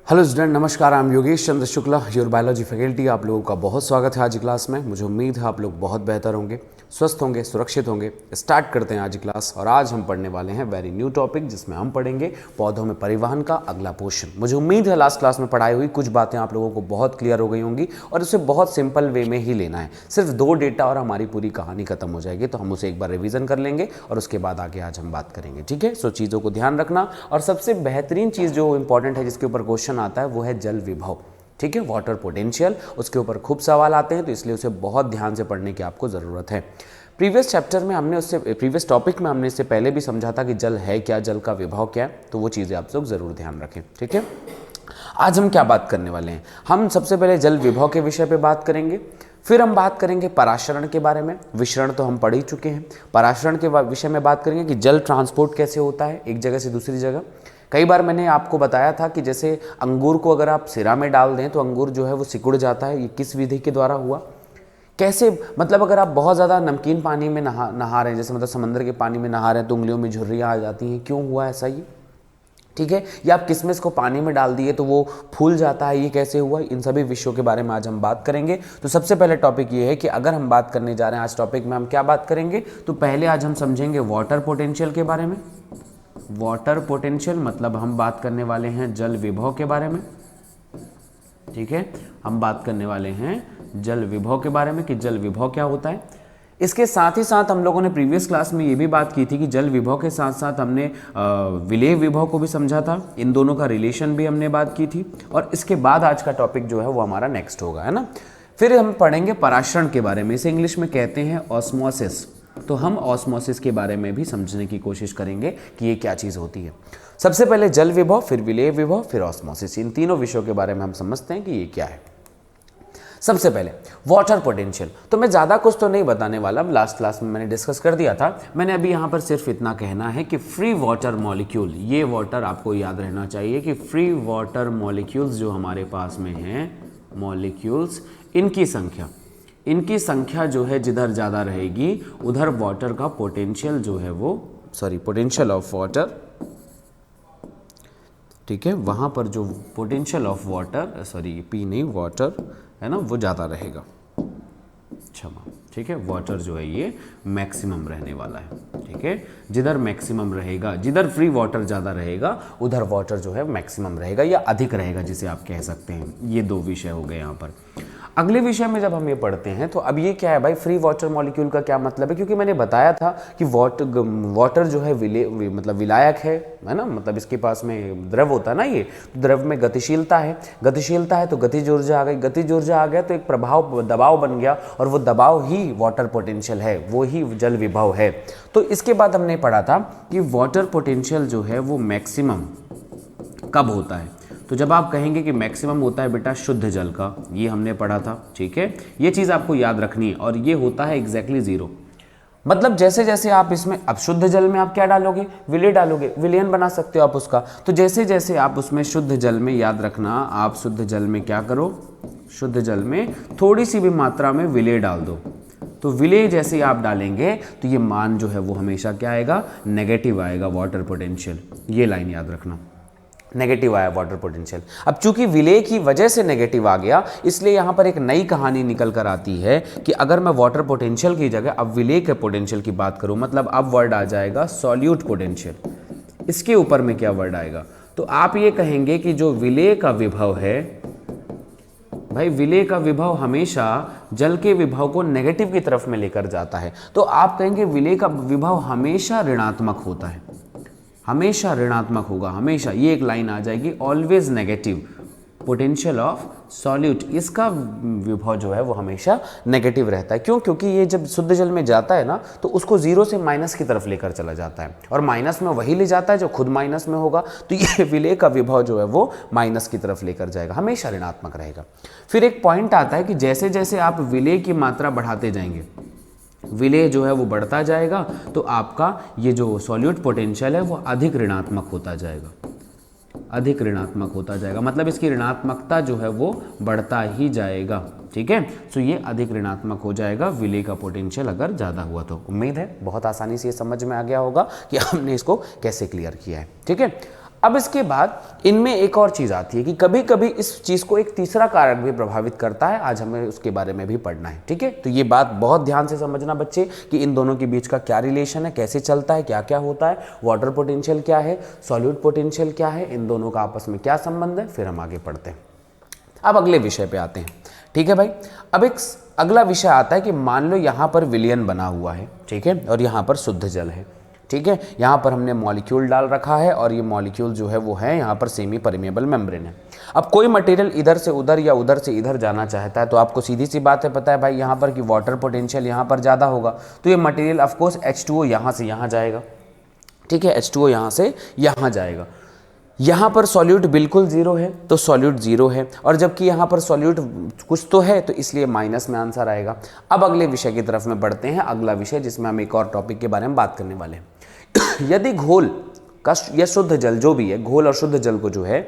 Hello student, नमस्कार। I am Yogesh Chandra Shukla, your biology faculty. आप लोगों का बहुत स्वागत है आज की क्लास में। मुझे उम्मीद है आप लोग बहुत बेहतर होंगे, स्वस्थ होंगे, सुरक्षित होंगे। स्टार्ट करते हैं आज की क्लास। और आज हम पढ़ने वाले हैं वेरी न्यू टॉपिक, जिसमें हम पढ़ेंगे पौधों में परिवहन का अगला पोर्शन। मुझे उम्मीद है लास्ट क्लास में पढ़ाई हुई कुछ बातें आप लोगों को बहुत क्लियर हो गई होंगी और उसे बहुत सिंपल वे में ही लेना है। सिर्फ 2 डेटा और हमारी पूरी कहानी खत्म हो जाएगी। तो हम उसे एक बार रिवीजन कर लेंगे और उसके बाद आगे आज हम बात करेंगे, ठीक है। सो चीज़ों को ध्यान रखना। और सबसे बेहतरीन चीज़ जो इंपॉर्टेंट है, जिसके ऊपर क्वेश्चन आता है, वो है जल विभव, ठीक है, वाटर पोटेंशियल। उसके ऊपर खूब सवाल आते हैं, तो इसलिए उसे बहुत ध्यान से पढ़ने की आपको ज़रूरत है। प्रीवियस चैप्टर में हमने प्रीवियस टॉपिक में हमने इससे पहले भी समझा था कि जल है क्या, जल का विभव क्या है। तो वो चीज़ें आप लोग ज़रूर ध्यान रखें, ठीक है। आज हम क्या बात करने वाले हैं? हम सबसे पहले जल विभव के विषय पे बात करेंगे, फिर हम बात करेंगे पराशरण के बारे में। विशरण तो हम पढ़ ही चुके हैं। पराशरण के विषय में बात करेंगे कि जल ट्रांसपोर्ट कैसे होता है एक जगह से दूसरी जगह। कई बार मैंने आपको बताया था कि जैसे अंगूर को अगर आप सिरा में डाल दें तो अंगूर जो है वो सिकुड़ जाता है। ये किस विधि के द्वारा हुआ? कैसे? मतलब अगर आप बहुत ज़्यादा नमकीन पानी में नहा रहे हैं, जैसे मतलब समंदर के पानी में नहा रहे हैं, तो उंगलियों में झुर्रियाँ आ जाती हैं। क्यों हुआ ऐसा ये? ठीक है। या आप किशमिश को पानी में डाल दिए तो वो फूल जाता है, ये कैसे हुआ? इन सभी विषयों के बारे में आज हम बात करेंगे। तो सबसे पहले टॉपिक ये है कि अगर हम बात करने जा रहे हैं आज टॉपिक में हम क्या बात करेंगे, तो पहले आज हम समझेंगे वाटर पोटेंशियल के बारे में। वाटर पोटेंशियल मतलब हम बात करने वाले हैं जल विभव के बारे में, ठीक है। हम बात करने वाले हैं जल विभव के बारे में कि जल विभव क्या होता है। इसके साथ ही साथ हम लोगों ने प्रीवियस क्लास में ये भी बात की थी कि जल विभव के साथ साथ हमने विलेय विभव को भी समझा था। इन दोनों का रिलेशन भी हमने बात की थी। और इसके बाद आज का टॉपिक जो है वो हमारा नेक्स्ट होगा, है ना। फिर हम पढ़ेंगे पराशरण के बारे में। इसे इंग्लिश में कहते हैं ऑस्मोसिस। तो हम ऑस्मोसिस के बारे में भी समझने की कोशिश करेंगे कि ये क्या चीज़ होती है। सबसे पहले जल विभव, फिर विलेय विभव, फिर ऑस्मोसिस। इन तीनों विषयों के बारे में हम समझते हैं कि ये क्या है। सबसे पहले वाटर पोटेंशियल। तो मैं ज़्यादा कुछ तो नहीं बताने वाला, लास्ट क्लास में मैंने डिस्कस कर दिया था। मैंने अभी यहाँ पर सिर्फ इतना कहना है कि फ्री वाटर मॉलिक्यूल, ये वाटर आपको याद रहना चाहिए कि फ्री वाटर मॉलिक्यूल्स जो हमारे पास में हैं, मॉलिक्यूल्स, इनकी संख्या जो है जिधर ज़्यादा रहेगी उधर वाटर का पोटेंशियल जो है वो पोटेंशियल ऑफ वाटर, ठीक है, वहाँ पर जो पोटेंशियल ऑफ वाटर पी नहीं वाटर है ना, वो ज़्यादा रहेगा। क्षमा, ठीक है। वाटर जो है ये मैक्सिमम रहने वाला है, ठीक है। जिधर मैक्सिमम रहेगा, जिधर फ्री वाटर ज़्यादा रहेगा उधर वाटर जो है मैक्सिमम रहेगा या अधिक रहेगा, जिसे आप कह सकते हैं। ये 2 विषय हो गए यहाँ पर। अगले विषय में जब हम ये पढ़ते हैं तो अब ये क्या है भाई, फ्री वाटर मॉलिक्यूल का क्या मतलब है? क्योंकि मैंने बताया था कि वाटर जो है विलायक है ना, मतलब इसके पास में द्रव होता है ना, ये द्रव में गतिशीलता है तो गतिज ऊर्जा आ गई, गतिज ऊर्जा आ गया तो एक प्रभाव दबाव बन गया, और वो दबाव ही वाटर पोटेंशियल है, वो ही जल विभव है। तो इसके बाद हमने पढ़ा था कि वाटर पोटेंशियल जो है वो मैक्सिमम कब होता है? तो जब आप कहेंगे कि मैक्सिमम होता है बेटा शुद्ध जल का, ये हमने पढ़ा था, ठीक है। ये चीज़ आपको याद रखनी है। और ये होता है एग्जैक्टली 0। मतलब जैसे जैसे आप इसमें, अब शुद्ध जल में आप क्या डालोगे? विलेय डालोगे, विलयन बना सकते हो आप उसका। तो जैसे जैसे आप उसमें शुद्ध जल में, याद रखना, आप शुद्ध जल में क्या करो, शुद्ध जल में थोड़ी सी भी मात्रा में विलेय डाल दो। तो विलेय जैसे ही आप डालेंगे तो ये मान जो है वो हमेशा क्या आएगा? नेगेटिव आएगा वाटर पोटेंशियल। ये लाइन याद रखना, नेगेटिव आया वाटर पोटेंशियल। अब चूंकि विलेय की वजह से नेगेटिव आ गया, इसलिए यहां पर एक नई कहानी निकल कर आती है कि अगर मैं वाटर पोटेंशियल की जगह अब विलेय के पोटेंशियल की बात करूं, मतलब अब वर्ड आ जाएगा सॉल्यूट पोटेंशियल। इसके ऊपर में क्या वर्ड आएगा? तो आप ये कहेंगे कि जो विलेय का विभव है भाई, विलेय का विभव हमेशा जल के विभव को नेगेटिव की तरफ में लेकर जाता है। तो आप कहेंगे विलेय का विभव हमेशा ऋणात्मक होता है, हमेशा ऋणात्मक होगा, हमेशा। ये एक लाइन आ जाएगी, always negative potential of solute. इसका विभव जो है वो हमेशा नेगेटिव रहता है। क्यों? क्योंकि ये जब शुद्ध जल में जाता है ना तो उसको 0 से माइनस की तरफ लेकर चला जाता है, और माइनस में वही ले जाता है जो खुद माइनस में होगा। तो ये विलेय का विभव जो है वो माइनस की तरफ लेकर जाएगा, हमेशा ऋणात्मक रहेगा। फिर एक पॉइंट आता है कि जैसे जैसे आप विलेय की मात्रा बढ़ाते जाएंगे, विलेय जो है वो बढ़ता जाएगा, तो आपका ये जो सॉल्यूट पोटेंशियल है वो अधिक ऋणात्मक होता जाएगा, अधिक ऋणात्मक होता जाएगा। मतलब इसकी ऋणात्मकता जो है वो बढ़ता ही जाएगा, ठीक है। सो ये अधिक ऋणात्मक हो जाएगा विलेय का पोटेंशियल अगर ज़्यादा हुआ तो। उम्मीद है बहुत आसानी से ये समझ में आ गया होगा कि हमने इसको कैसे क्लियर किया है, ठीक है। अब इसके बाद इनमें एक और चीज़ आती है कि कभी कभी इस चीज़ को एक तीसरा कारक भी प्रभावित करता है, आज हमें उसके बारे में भी पढ़ना है। ठीक है, तो ये बात बहुत ध्यान से समझना बच्चे कि इन दोनों के बीच का क्या रिलेशन है, कैसे चलता है, क्या क्या होता है, वाटर पोटेंशियल क्या है, सॉल्यूट पोटेंशियल क्या है, इन दोनों का आपस में क्या संबंध है, फिर हम आगे पढ़ते हैं। अब अगले विषय पे आते हैं। ठीक है भाई, अब एक अगला विषय आता है कि मान लो यहाँ पर विलयन बना हुआ है, ठीक है, और यहाँ पर शुद्ध जल है। ठीक है, यहाँ पर हमने मॉलिक्यूल डाल रखा है और ये मॉलिक्यूल जो है वो है यहाँ पर सेमी परमेबल मेम्ब्रेन है। अब कोई मटेरियल इधर से उधर या उधर से इधर जाना चाहता है तो आपको सीधी सी बात है, पता है भाई यहाँ पर कि वाटर पोटेंशियल यहाँ पर ज़्यादा होगा, तो ये मटेरियल ऑफकोर्स H2O यहाँ से यहाँ जाएगा। ठीक है, H2O यहाँ से यहाँ जाएगा। यहाँ पर सॉल्यूट बिल्कुल जीरो है तो सॉल्यूट जीरो है, और जबकि यहाँ पर सॉल्यूट कुछ तो है तो इसलिए माइनस में आंसर आएगा। अब अगले विषय की तरफ में बढ़ते हैं, अगला विषय जिसमें हम एक और टॉपिक के बारे में बात करने वाले हैं। यदि घोल का या शुद्ध जल जो भी है, घोल और शुद्ध जल को जो है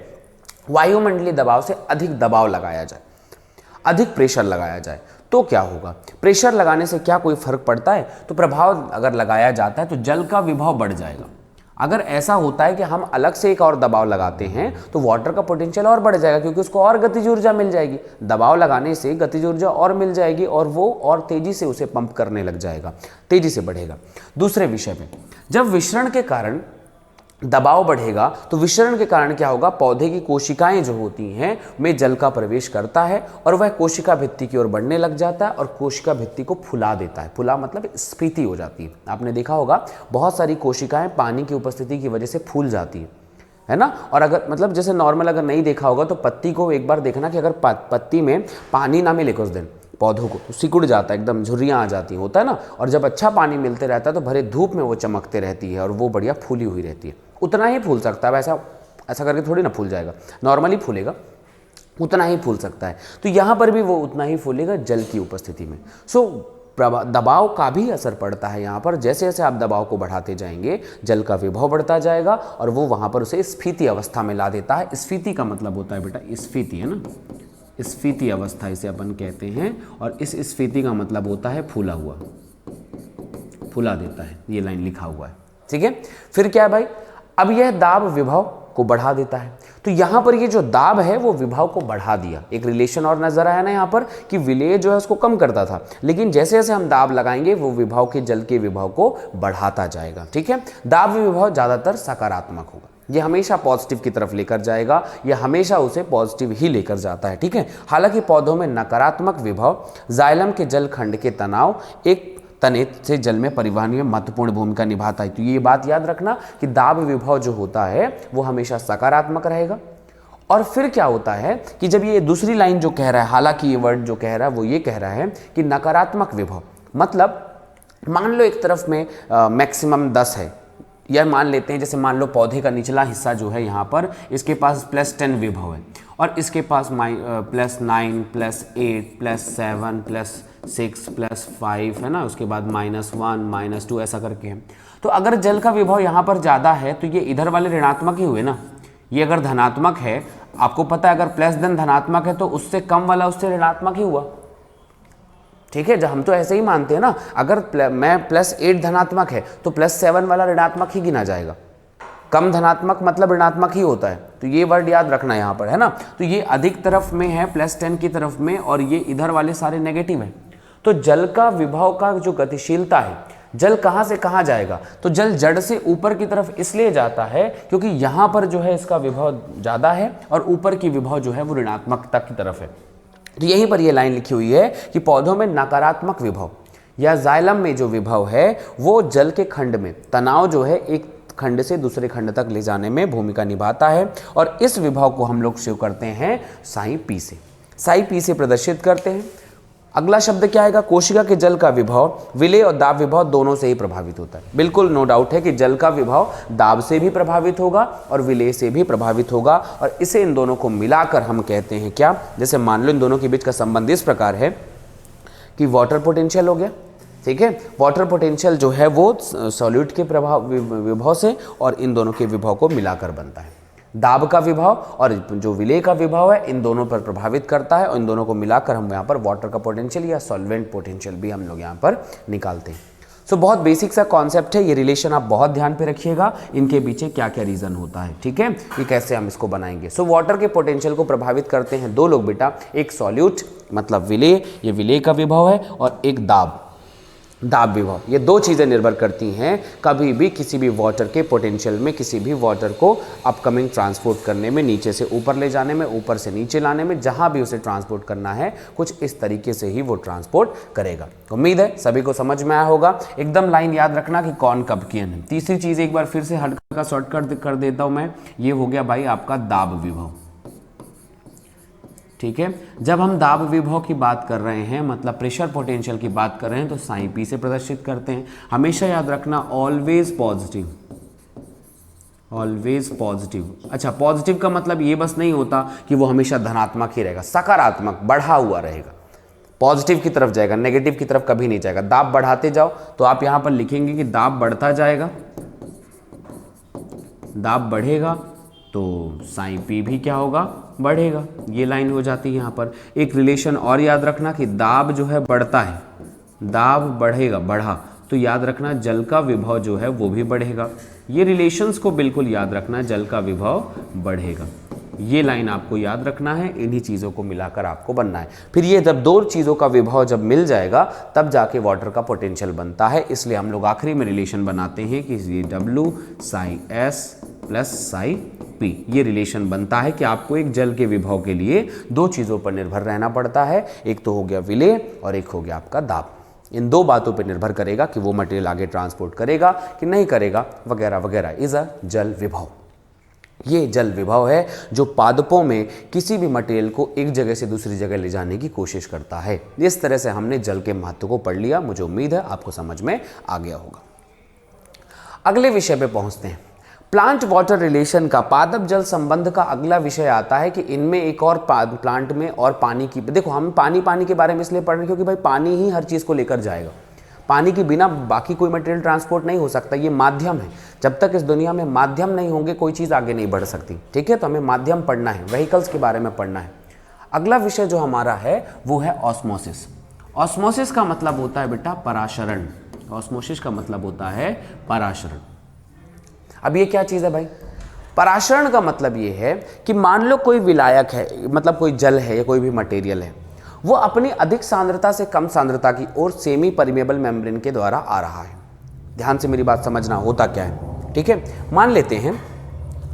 वायुमंडलीय दबाव से अधिक दबाव लगाया जाए, अधिक प्रेशर लगाया जाए, तो क्या होगा? प्रेशर लगाने से क्या कोई फर्क पड़ता है? तो प्रभाव अगर लगाया जाता है तो जल का विभव बढ़ जाएगा। अगर ऐसा होता है कि हम अलग से एक और दबाव लगाते हैं तो वाटर का पोटेंशियल और बढ़ जाएगा, क्योंकि उसको और गतिज ऊर्जा मिल जाएगी। दबाव लगाने से गतिज ऊर्जा और मिल जाएगी और वो और तेजी से उसे पंप करने लग जाएगा, तेजी से बढ़ेगा। दूसरे विषय में, जब विसरण के कारण दबाव बढ़ेगा तो विसरण के कारण क्या होगा? पौधे की कोशिकाएं जो होती हैं में जल का प्रवेश करता है और वह कोशिका भित्ति की ओर बढ़ने लग जाता है और कोशिका भित्ति को फुला देता है। फुला मतलब स्फीति हो जाती है। आपने देखा होगा बहुत सारी कोशिकाएं पानी की उपस्थिति की वजह से फूल जाती है ना। और अगर मतलब जैसे नॉर्मल अगर नहीं देखा होगा तो पत्ती को एक बार देखना कि अगर पत्ती में पानी ना मिले कुछ दिन पौधों को तो सिकुड़ जाता है, एकदम झुर्रियाँ आ जाती होता है ना। और जब अच्छा पानी मिलते रहता है तो भरे धूप में वो चमकते रहती है और वो बढ़िया फूली हुई रहती है। उतना ही फूल सकता है, वैसा ऐसा करके थोड़ी ना फूल जाएगा, नॉर्मली फूलेगा, उतना ही फूल सकता है। तो यहाँ पर भी वो उतना ही फूलेगा जल की उपस्थिति में। सो दबाव का भी असर पड़ता है यहाँ पर। जैसे जैसे आप दबाव को बढ़ाते जाएंगे जल का विभव बढ़ता जाएगा और वो वहाँ पर उसे स्फीति अवस्था में ला देता है। स्फीति का मतलब होता है बेटा स्फीति, है ना, स्फीति अवस्था इसे अपन कहते हैं। और इस स्फीति का मतलब होता है फूला हुआ, फुला देता है, ये लाइन लिखा हुआ है। ठीक है, फिर क्या है भाई? अब यह दाब विभव को बढ़ा देता है। तो यहां पर ये जो दाब है वो विभव को बढ़ा दिया। एक रिलेशन और नजर आया ना यहाँ पर कि विलेय जो है उसको कम करता था, लेकिन जैसे जैसे हम दाब लगाएंगे वो विभव के जल के विभव को बढ़ाता जाएगा। ठीक है, दाब विभव ज्यादातर सकारात्मक होगा, ये हमेशा पॉजिटिव की तरफ लेकर जाएगा, ये हमेशा उसे पॉजिटिव ही लेकर जाता है। ठीक है, हालांकि पौधों में नकारात्मक विभव जाइलम के जल खंड के तनाव एक तने से जल में परिवहन में महत्वपूर्ण भूमिका निभाता है। तो ये बात याद रखना कि दाब विभव जो होता है वो हमेशा सकारात्मक रहेगा। और फिर क्या होता है कि जब ये दूसरी लाइन जो कह रहा है, हालांकि ये वर्ड जो कह रहा है वो ये कह रहा है कि नकारात्मक विभव मतलब मान लो एक तरफ में मैक्सिमम 10 है, या मान लेते हैं जैसे मान लो पौधे का निचला हिस्सा जो है यहाँ पर इसके पास +10 विभव है और इसके पास +9 +8 +7 +6 +5 है ना, उसके बाद -1 -2 ऐसा करके है। तो अगर जल का विभव यहाँ पर ज़्यादा है तो ये इधर वाले ऋणात्मक ही हुए ना। ये अगर धनात्मक है, आपको पता है अगर +10 धनात्मक है तो उससे कम वाला उससे ऋणात्मक ही हुआ। ठीक है, जब हम तो ऐसे ही मानते हैं ना, अगर मैं +8 धनात्मक है तो +7 वाला ऋणात्मक ही गिना जाएगा। कम धनात्मक मतलब ऋणात्मक ही होता है, तो ये वर्ड याद रखना यहाँ पर, है ना। तो ये अधिक तरफ में है +10 की तरफ में और ये इधर वाले सारे नेगेटिव हैं। तो जल का विभव का जो गतिशीलता है, जल कहाँ से कहाँ जाएगा? तो जल जड़ से ऊपर की तरफ इसलिए जाता है क्योंकि यहाँ पर जो है इसका विभव ज़्यादा है और ऊपर की विभव जो है वो ऋणात्मकता की तरफ है। तो यहीं पर ये लाइन लिखी हुई है कि पौधों में नकारात्मक विभव या जाइलम में जो विभव है वो जल के खंड में तनाव जो है एक खंड से दूसरे खंड तक ले जाने में भूमिका निभाता है। और इस विभव को हम लोग शुरू करते हैं साई पी से, साई पी से प्रदर्शित करते हैं। अगला शब्द क्या आएगा? कोशिका के जल का विभव विलेय और दाब विभव दोनों से ही प्रभावित होता है। बिल्कुल नो डाउट है कि जल का विभव दाब से भी प्रभावित होगा और विलेय से भी प्रभावित होगा। और इसे इन दोनों को मिलाकर हम कहते हैं क्या? जैसे मान लो इन दोनों के बीच का संबंध इस प्रकार है कि वाटर पोटेंशियल हो गया। ठीक है, वाटर पोटेंशियल जो है वो सॉल्यूट के विभव से और इन दोनों के विभव को मिलाकर बनता है। दाब का विभव और जो विलेय का विभव है इन दोनों पर प्रभावित करता है और इन दोनों को मिलाकर हम यहाँ पर वाटर का पोटेंशियल या सॉल्वेंट पोटेंशियल भी हम लोग यहाँ पर निकालते हैं। सो बहुत बेसिक सा कॉन्सेप्ट है, ये रिलेशन आप बहुत ध्यान पे रखिएगा, इनके पीछे क्या क्या रीजन होता है, ठीक है, कि कैसे हम इसको बनाएंगे। सो वाटर के पोटेंशियल को प्रभावित करते हैं दो लोग बेटा, एक सॉल्यूट मतलब विलेय, ये विलेय का विभव है, और एक दाब विभव। ये दो चीज़ें निर्भर करती हैं कभी भी किसी भी वाटर के पोटेंशियल में, किसी भी वाटर को अपकमिंग ट्रांसपोर्ट करने में, नीचे से ऊपर ले जाने में, ऊपर से नीचे लाने में, जहां भी उसे ट्रांसपोर्ट करना है कुछ इस तरीके से ही वो ट्रांसपोर्ट करेगा। उम्मीद है सभी को समझ में आया होगा। एकदम लाइन याद रखना कि कौन कब की है। तीसरी चीज़ एक बार फिर से हल्का शॉर्टकट कर देता हूं मैं, ये हो गया भाई आपका दाब विभव, ठीक है। जब हम दाब विभव की बात कर रहे हैं, मतलब प्रेशर पोटेंशियल की बात कर रहे हैं, तो साइन पी से प्रदर्शित करते हैं। हमेशा याद रखना ऑलवेज पॉजिटिव, ऑलवेज पॉजिटिव। अच्छा, पॉजिटिव का मतलब ये बस नहीं होता कि वो हमेशा धनात्मक ही रहेगा, सकारात्मक बढ़ा हुआ रहेगा, पॉजिटिव की तरफ जाएगा, नेगेटिव की तरफ कभी नहीं जाएगा। दाब बढ़ाते जाओ तो आप यहां पर लिखेंगे कि दाब बढ़ता जाएगा, दाब बढ़ेगा तो साइन पी भी क्या होगा, बढ़ेगा। ये लाइन हो जाती है यहाँ पर। एक रिलेशन और याद रखना कि दाब जो है बढ़ता है, दाब बढ़ेगा, बढ़ा तो याद रखना जल का विभव जो है वो भी बढ़ेगा। ये रिलेशंस को बिल्कुल याद रखना, जल का विभव बढ़ेगा। ये लाइन आपको याद रखना है, इन्हीं चीज़ों को मिलाकर आपको बनना है। फिर ये जब दो चीज़ों का विभव जब मिल जाएगा तब जाके वाटर का पोटेंशियल बनता है। इसलिए हम लोग आखिरी में रिलेशन बनाते हैं कि ये W Sai S plus psi P, ये रिलेशन बनता है कि आपको एक जल के विभव के लिए दो चीज़ों पर निर्भर रहना पड़ता है। एक तो हो गया विलेय और एक हो गया आपका दाब। इन दो बातों पर निर्भर करेगा कि वो मटेरियल आगे ट्रांसपोर्ट करेगा कि नहीं करेगा, वगैरह वगैरह। इज अ जल विभव। ये जल विभव है जो पादपों में किसी भी मटेरियल को एक जगह से दूसरी जगह ले जाने की कोशिश करता है। इस तरह से हमने जल के महत्व को पढ़ लिया। मुझे उम्मीद है आपको समझ में आ गया होगा। अगले विषय पे पहुंचते हैं। प्लांट वाटर रिलेशन का, पादप जल संबंध का अगला विषय आता है कि इनमें एक और प्लांट में और पानी की, देखो हम पानी के बारे में इसलिए पढ़ रहे हैं क्योंकि भाई पानी ही हर चीज़ को लेकर जाएगा। पानी के बिना बाकी कोई मटेरियल ट्रांसपोर्ट नहीं हो सकता, ये माध्यम है। जब तक इस दुनिया में माध्यम नहीं होंगे कोई चीज़ आगे नहीं बढ़ सकती, ठीक है। तो हमें माध्यम पढ़ना है, व्हीकल्स के बारे में पढ़ना है। अगला विषय जो हमारा है वो है ऑस्मोसिस। ऑस्मोसिस का मतलब होता है बेटा पराशरण। ऑस्मोसिस का मतलब होता है पराशरण। अब ये क्या चीज़ है भाई? पराशरण का मतलब ये है कि मान लो कोई विलायक है, मतलब कोई जल है या कोई भी मटेरियल है, वो अपनी अधिक सांद्रता से कम सांद्रता की ओर सेमी परमेबल मेम्ब्रेन के द्वारा आ रहा है। ध्यान से मेरी बात समझना, होता क्या है, ठीक है। मान लेते हैं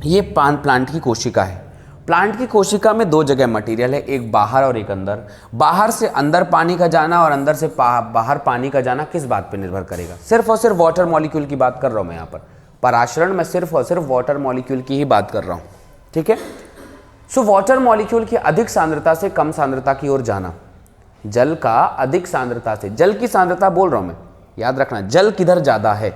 ये प्लांट की कोशिका है। प्लांट की कोशिका में दो जगह मटेरियल है, एक बाहर और एक अंदर। बाहर से अंदर पानी का जाना और अंदर से बाहर पानी का जाना किस बात पर निर्भर करेगा? सिर्फ और सिर्फ वाटर मॉलिक्यूल की बात कर रहा हूँ मैं यहाँ पर। पराशरण में सिर्फ और सिर्फ वाटर मॉलिक्यूल की ही बात कर रहा हूँ, ठीक है। सो वाटर मॉलिक्यूल की अधिक सांद्रता से कम सांद्रता की ओर जाना, जल का अधिक सांद्रता से, जल की सांद्रता बोल रहा हूं मैं, याद रखना जल किधर ज्यादा है,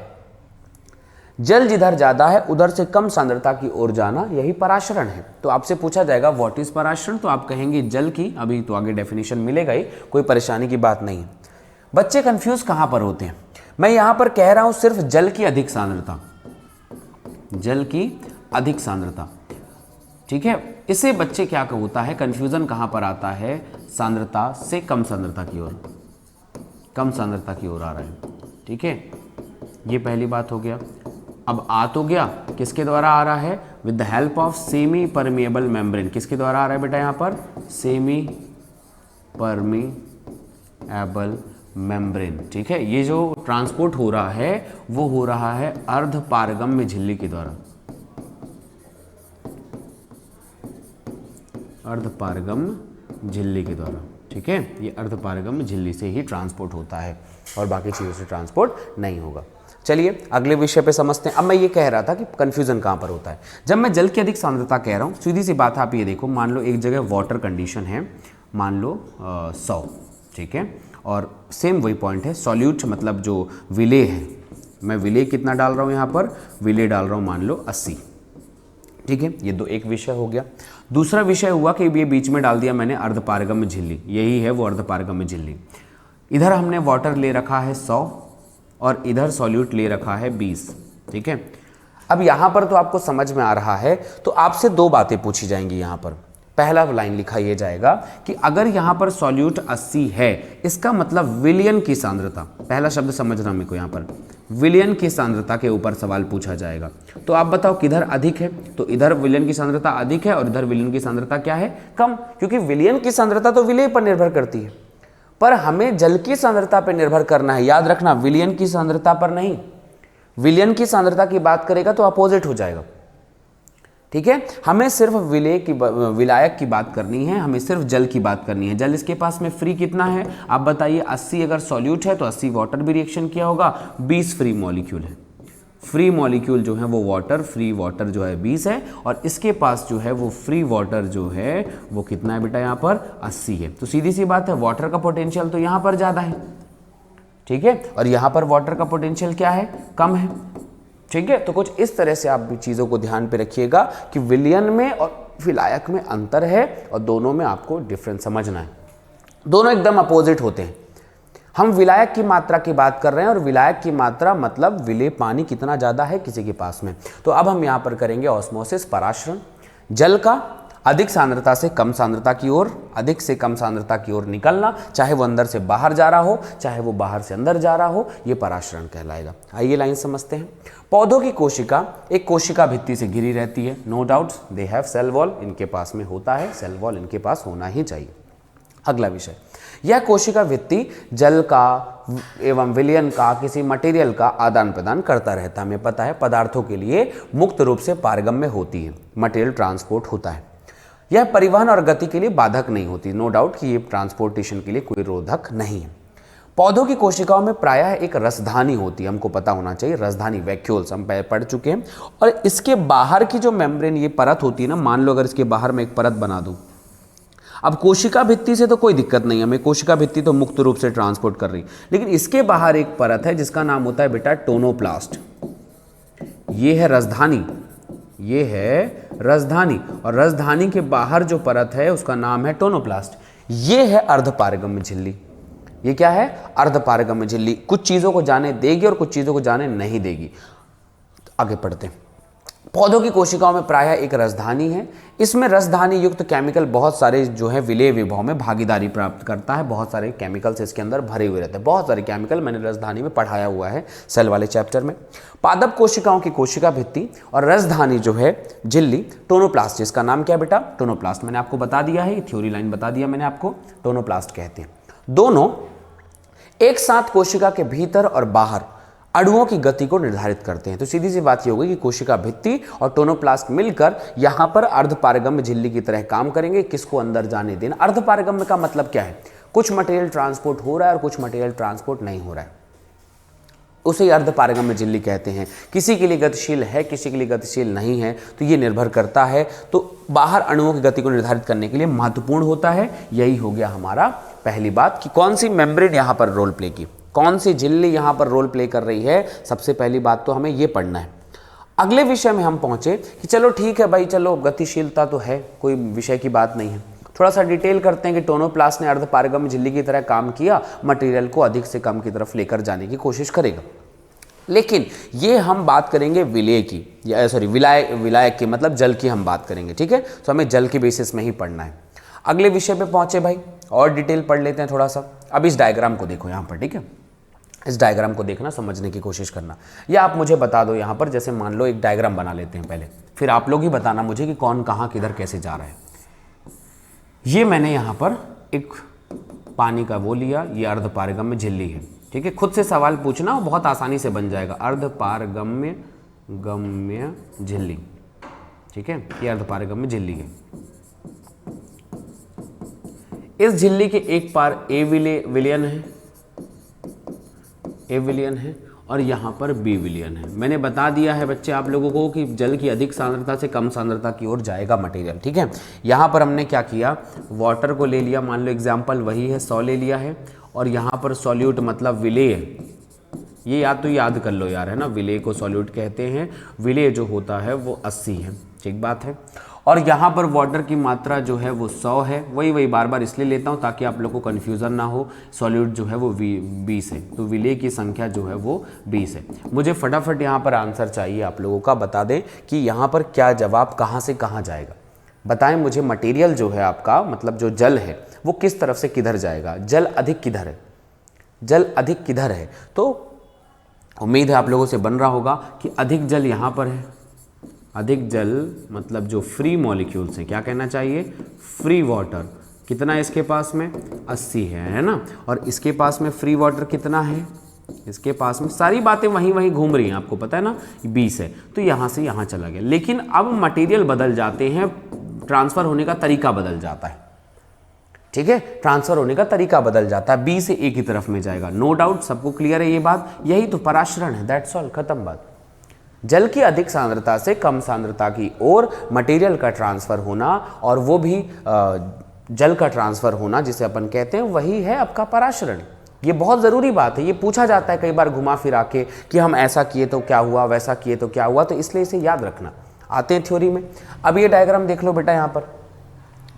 जल जिधर ज्यादा है उधर से कम सांद्रता की ओर जाना, यही पराशरण है। तो आपसे पूछा जाएगा व्हाट इज पराशरण, तो आप कहेंगे जल की, अभी तो आगे डेफिनेशन मिलेगा ही, कोई परेशानी की बात नहीं है। बच्चे कंफ्यूज कहां पर होते हैं? मैं यहां पर कह रहा हूं सिर्फ जल की अधिक सांद्रता, जल की अधिक सांद्रता, ठीक है। इससे बच्चे क्या होता है, कंफ्यूजन कहां पर आता है? सांद्रता से कम सांद्रता की ओर, कम सांद्रता की ओर आ रहा है, ठीक है। ये पहली बात हो गया। अब आ तो गया, किसके द्वारा आ रहा है? With the help of semi permeable membrane. किसके द्वारा आ रहा है बेटा यहाँ पर? सेमी परमेबल मेम्ब्रेन, ठीक है। ये जो ट्रांसपोर्ट हो रहा है वो हो रहा है अर्धपारगम्य झिल्ली के द्वारा, अर्धपारगम्य झिल्ली के द्वारा, ठीक है। ये अर्धपारगम्य झिल्ली से ही ट्रांसपोर्ट होता है और बाकी चीज़ों से ट्रांसपोर्ट नहीं होगा। चलिए अगले विषय पे समझते हैं। अब मैं ये कह रहा था कि कंफ्यूजन कहाँ पर होता है। जब मैं जल की अधिक सांद्रता कह रहा हूँ, सीधी सी बात आप ये देखो, मान लो एक जगह वाटर कंडीशन है, मान लो 100, ठीक है, और सेम वही पॉइंट है, सॉल्यूट मतलब जो विलेय है, मैं विलेय कितना डाल रहा हूँ यहाँ पर? विलेय डाल रहा हूँ मान लो 80, ठीक है। ये दो एक विषय हो गया। दूसरा विषय हुआ कि ये बीच में डाल दिया मैंने अर्धपारगम्य झिल्ली, यही है वो अर्धपारगम्य झिल्ली। इधर हमने वाटर ले रखा है 100 और इधर सॉल्यूट ले रखा है 20, ठीक है। अब यहाँ पर तो आपको समझ में आ रहा है, तो आपसे दो बातें पूछी जाएंगी यहाँ पर। पहला लाइन लिखा ये जाएगा कि अगर यहाँ पर सॉल्यूट 80 है, इसका मतलब विलयन की सांद्रता, पहला शब्द समझना मेरे को, यहाँ पर विलयन की सांद्रता के ऊपर सवाल पूछा जाएगा। तो आप बताओ किधर अधिक है, तो इधर विलयन की सांद्रता अधिक है और इधर विलयन की सांद्रता क्या है, कम, क्योंकि विलयन की सांद्रता तो विलेय पर निर्भर करती है, पर हमें जल की सांद्रता पर निर्भर करना है। याद रखना, विलयन की सांद्रता पर नहीं, विलयन की सांद्रता की बात करेगा तो अपोजिट हो जाएगा, ठीक है। हमें सिर्फ विलायक की बात करनी है, हमें सिर्फ जल की बात करनी है। जल इसके पास में फ्री कितना है, आप बताइए। 80 अगर सॉल्यूट है तो 80 वाटर भी रिएक्शन किया होगा, 20 फ्री मॉलिक्यूल है। फ्री मॉलिक्यूल जो है वो वाटर, फ्री वाटर जो है 20 है, और इसके पास जो है वो फ्री वाटर जो है वो कितना है बेटा, यहाँ पर 80 है। तो सीधी सी बात है, वाटर का पोटेंशियल तो यहाँ पर ज़्यादा है, ठीक है, और यहाँ पर वाटर का पोटेंशियल क्या है, कम है, ठीक है। तो कुछ इस तरह से आप भी चीज़ों को ध्यान पे रखिएगा कि विलयन में और विलायक में अंतर है और दोनों में आपको डिफरेंस समझना है। दोनों एकदम अपोजिट होते हैं। हम विलायक की मात्रा की बात कर रहे हैं और विलायक की मात्रा मतलब विलेय पानी कितना ज़्यादा है किसी के पास में। तो अब हम यहाँ पर करेंगे ऑस्मोसिस, पराशरण। जल का अधिक सांद्रता से कम सांद्रता की ओर, अधिक से कम सांद्रता की ओर निकलना, चाहे वो अंदर से बाहर जा रहा हो, चाहे वो बाहर से अंदर जा रहा हो, ये पराशरण कहलाएगा। आइए लाइन समझते हैं। पौधों की कोशिका एक कोशिका भित्ति से घिरी रहती है, no doubt they have cell wall, इनके पास में होता है सेल वॉल, इनके पास होना ही चाहिए। अगला विषय, यह कोशिका भित्ति जल का एवं विलयन का, किसी मटेरियल का आदान प्रदान करता रहता है। हमें पता है पदार्थों के लिए मुक्त रूप से पारगम्य होती है, मटेरियल ट्रांसपोर्ट होता है। यह परिवहन और गति के लिए बाधक नहीं होती, नो डाउट कि ये ट्रांसपोर्टेशन के लिए कोई रोधक नहीं है। पौधों की कोशिकाओं में प्रायः एक रसधानी होती है, हमको पता होना चाहिए, रसधानी वैक्यूल्स हम पढ़ चुके हैं। और इसके बाहर की जो मेम्ब्रेन, ये परत होती है ना, मान लो अगर इसके बाहर में एक परत बना दूं, अब कोशिका भित्ति से तो कोई दिक्कत नहीं है, हमें कोशिका भित्ति तो मुक्त रूप से ट्रांसपोर्ट कर रही, लेकिन इसके बाहर एक परत है जिसका नाम होता है बेटा टोनोप्लास्ट। ये है रसधानी, ये है रसधानी, और रसधानी के बाहर जो परत है उसका नाम है टोनोप्लास्ट। ये है अर्धपारगम्य झिल्ली। ये क्या है, अर्धपारगम्य झिल्ली। कुछ चीजों को जाने देगी और कुछ चीजों को जाने नहीं देगी। आगे पढ़ते हैं। पौधों की कोशिकाओं में प्रायः एक रसधानी है। इसमें रसधानी युक्त केमिकल बहुत सारे जो है विलेय विभव में भागीदारी प्राप्त करता है। बहुत सारे केमिकल्स इसके अंदर भरे हुए रहते हैं, बहुत सारे केमिकल मैंने रसधानी में पढ़ाया हुआ है सेल वाले चैप्टर में। पादप कोशिकाओं की कोशिका भित्ति और रसधानी जो है झिल्ली टोनोप्लास्ट, जिसका नाम क्या है बेटा, टोनोप्लास्ट। मैंने आपको बता दिया है, थ्योरी लाइन बता दिया मैंने आपको, टोनोप्लास्ट कहते हैं। दोनों एक साथ कोशिका के भीतर और बाहर अणुओं की गति को निर्धारित करते हैं। तो सीधी सी बात ये होगी कि कोशिका भित्ति और टोनोप्लास्ट मिलकर यहां पर अर्धपारगम्य झिल्ली की तरह काम करेंगे। किसको अंदर जाने देना। अर्धपारगम्य का मतलब क्या है, कुछ मटेरियल ट्रांसपोर्ट हो रहा है और कुछ मटेरियल ट्रांसपोर्ट नहीं हो रहा है, उसे ही अर्धपारगम्य झिल्ली कहते हैं। किसी के लिए गतिशील है, किसी के लिए गतिशील नहीं है, तो ये निर्भर करता है। तो बाहर अणुओं की गति को निर्धारित करने के लिए महत्वपूर्ण होता है। यही हो गया हमारा पहली बात कि कौन सी मेम्ब्रेन यहां पर रोल प्ले की, कौन सी झिल्ली यहां पर रोल प्ले कर रही है। सबसे पहली बात तो हमें यह पढ़ना है। अगले विषय में हम पहुंचे कि चलो ठीक है भाई, चलो गतिशीलता तो है, कोई विषय की बात नहीं है। थोड़ा सा डिटेल करते हैं कि टोनोप्लास्ट ने अर्धपारगम्य झिल्ली की तरह काम किया, मटेरियल को अधिक से कम की तरफ लेकर जाने की कोशिश करेगा। लेकिन ये हम बात करेंगे विलेय की, या सॉरी विलायक की, मतलब जल की हम बात करेंगे, ठीक है। तो हमें जल के बेसिस में ही पढ़ना है। अगले विषय पे पहुंचे भाई, और डिटेल पढ़ लेते हैं थोड़ा सा। अब इस डायग्राम को देखो यहाँ पर, ठीक है। इस डायग्राम को देखना, समझने की कोशिश करना, या आप मुझे बता दो यहाँ पर, जैसे मान लो एक डायग्राम बना लेते हैं पहले, फिर आप लोग ही बताना मुझे कि कौन कहाँ किधर कैसे जा रहा है। ये मैंने यहाँ पर एक पानी का वो लिया, ये अर्धपारगम्य झिल्ली है, ठीक है। खुद से सवाल पूछना, वो बहुत आसानी से बन जाएगा। अर्धपारगम्य झिल्ली, ठीक है, ये अर्धपारगम्य झिल्ली है। इस झिल्ली के एक पार ए विलयन है और यहाँ पर बी विलयन है। मैंने बता दिया है बच्चे आप लोगों को कि जल की अधिक सांद्रता से कम सांद्रता की ओर जाएगा मटेरियल, ठीक है। यहाँ पर हमने क्या किया, वाटर को ले लिया, मान लो एग्जाम्पल वही है 100 ले लिया है, और यहाँ पर सॉल्यूट मतलब विलेय, ये याद तो याद कर लो यार, है ना, विलेय को सॉल्यूट कहते हैं। विलेय जो होता है वो 80 है, ठीक बात है। और यहाँ पर वाटर की मात्रा जो है वो 100 है। वही बार बार इसलिए लेता हूँ ताकि आप लोग को कन्फ्यूज़न ना हो। सॉल्यूट जो है वो 20 है, तो विलेय की संख्या जो है वो 20 है। मुझे फटाफट यहाँ पर आंसर चाहिए आप लोगों का, बता दें कि यहाँ पर क्या जवाब कहाँ से कहाँ जाएगा। बताएं मुझे मटेरियल जो है आपका, मतलब जो जल है वो किस तरफ से किधर जाएगा, जल अधिक किधर है, जल अधिक किधर है। तो उम्मीद है आप लोगों से बन रहा होगा कि अधिक जल यहाँ पर है, अधिक जल मतलब जो फ्री मॉलिक्यूल्स हैं, क्या कहना चाहिए, फ्री वाटर। कितना है इसके पास में, 80 है ना, और इसके पास में फ्री वाटर कितना है, इसके पास में, सारी बातें वहीं वहीं घूम रही हैं, आपको पता है ना, 20 है, तो यहाँ से यहाँ चला गया। लेकिन अब मटेरियल बदल जाते हैं, ट्रांसफर होने का तरीका बदल जाता है, ठीक है, ट्रांसफर होने का तरीका बदल जाता है, बी से ए की तरफ में जाएगा। नो डाउट, सबको क्लियर है ये बात, यही तो पराशरण है, दैट्स ऑल, खत्म बात। जल की अधिक सांद्रता से कम सांद्रता की ओर मटेरियल का ट्रांसफर होना, और वो भी जल का ट्रांसफर होना जिसे अपन कहते हैं, वही है आपका पराशरण। ये बहुत ज़रूरी बात है, ये पूछा जाता है कई बार घुमा फिरा के कि हम ऐसा किए तो क्या हुआ, वैसा किए तो क्या हुआ, तो इसलिए इसे याद रखना। आते हैं थ्योरी में। अब ये डायग्राम देख लो बेटा, यहाँ पर